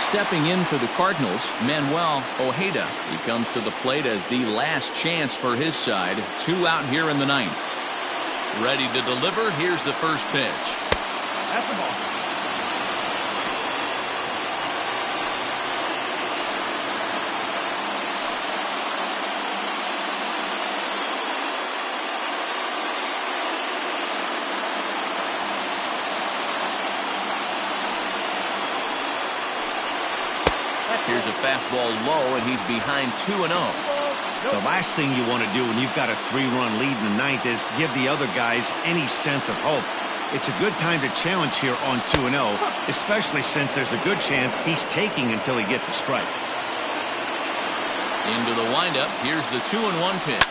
Stepping in for the Cardinals, Manuel Ojeda. He comes to the plate as the last chance for his side. 2 out here in the ninth. Ready to deliver. Here's the first pitch. That's the ball. Here's a fastball low, and he's behind 2-0. The last thing you want to do when you've got a 3-run lead in the ninth is give the other guys any sense of hope. It's a good time to challenge here on 2-0, especially since there's a good chance he's taking until he gets a strike. Into the windup. Here's the 2-1 pitch.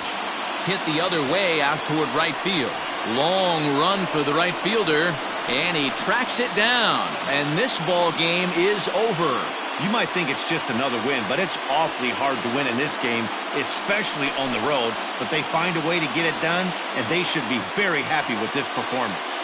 Hit the other way out toward right field. Long run for the right fielder, and he tracks it down. And this ball game is over. You might think it's just another win, but it's awfully hard to win in this game, especially on the road. But they find a way to get it done, and they should be very happy with this performance.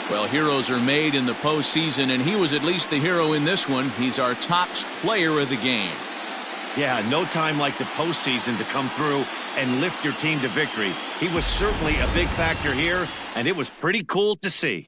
Well, heroes are made in the postseason, and he was at least the hero in this one. He's our top player of the game. Yeah, no time like the postseason to come through and lift your team to victory. He was certainly a big factor here, and it was pretty cool to see.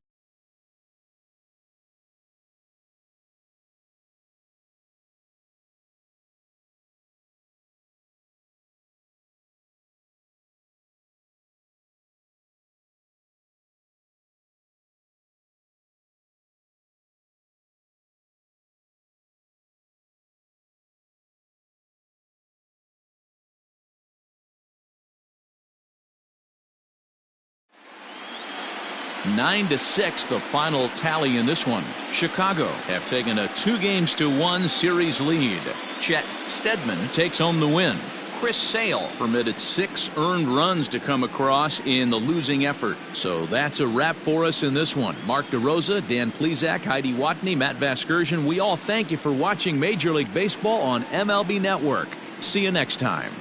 9-6 the final tally in this one. Chicago have taken a 2-1 series lead. Chet Stedman takes home the win. Chris Sale permitted 6 earned runs to come across in the losing effort. So that's a wrap for us in this one. Mark DeRosa, Dan Plesac, Heidi Watney, Matt Vasgersian, we all thank you for watching Major League Baseball on MLB Network. See you next time.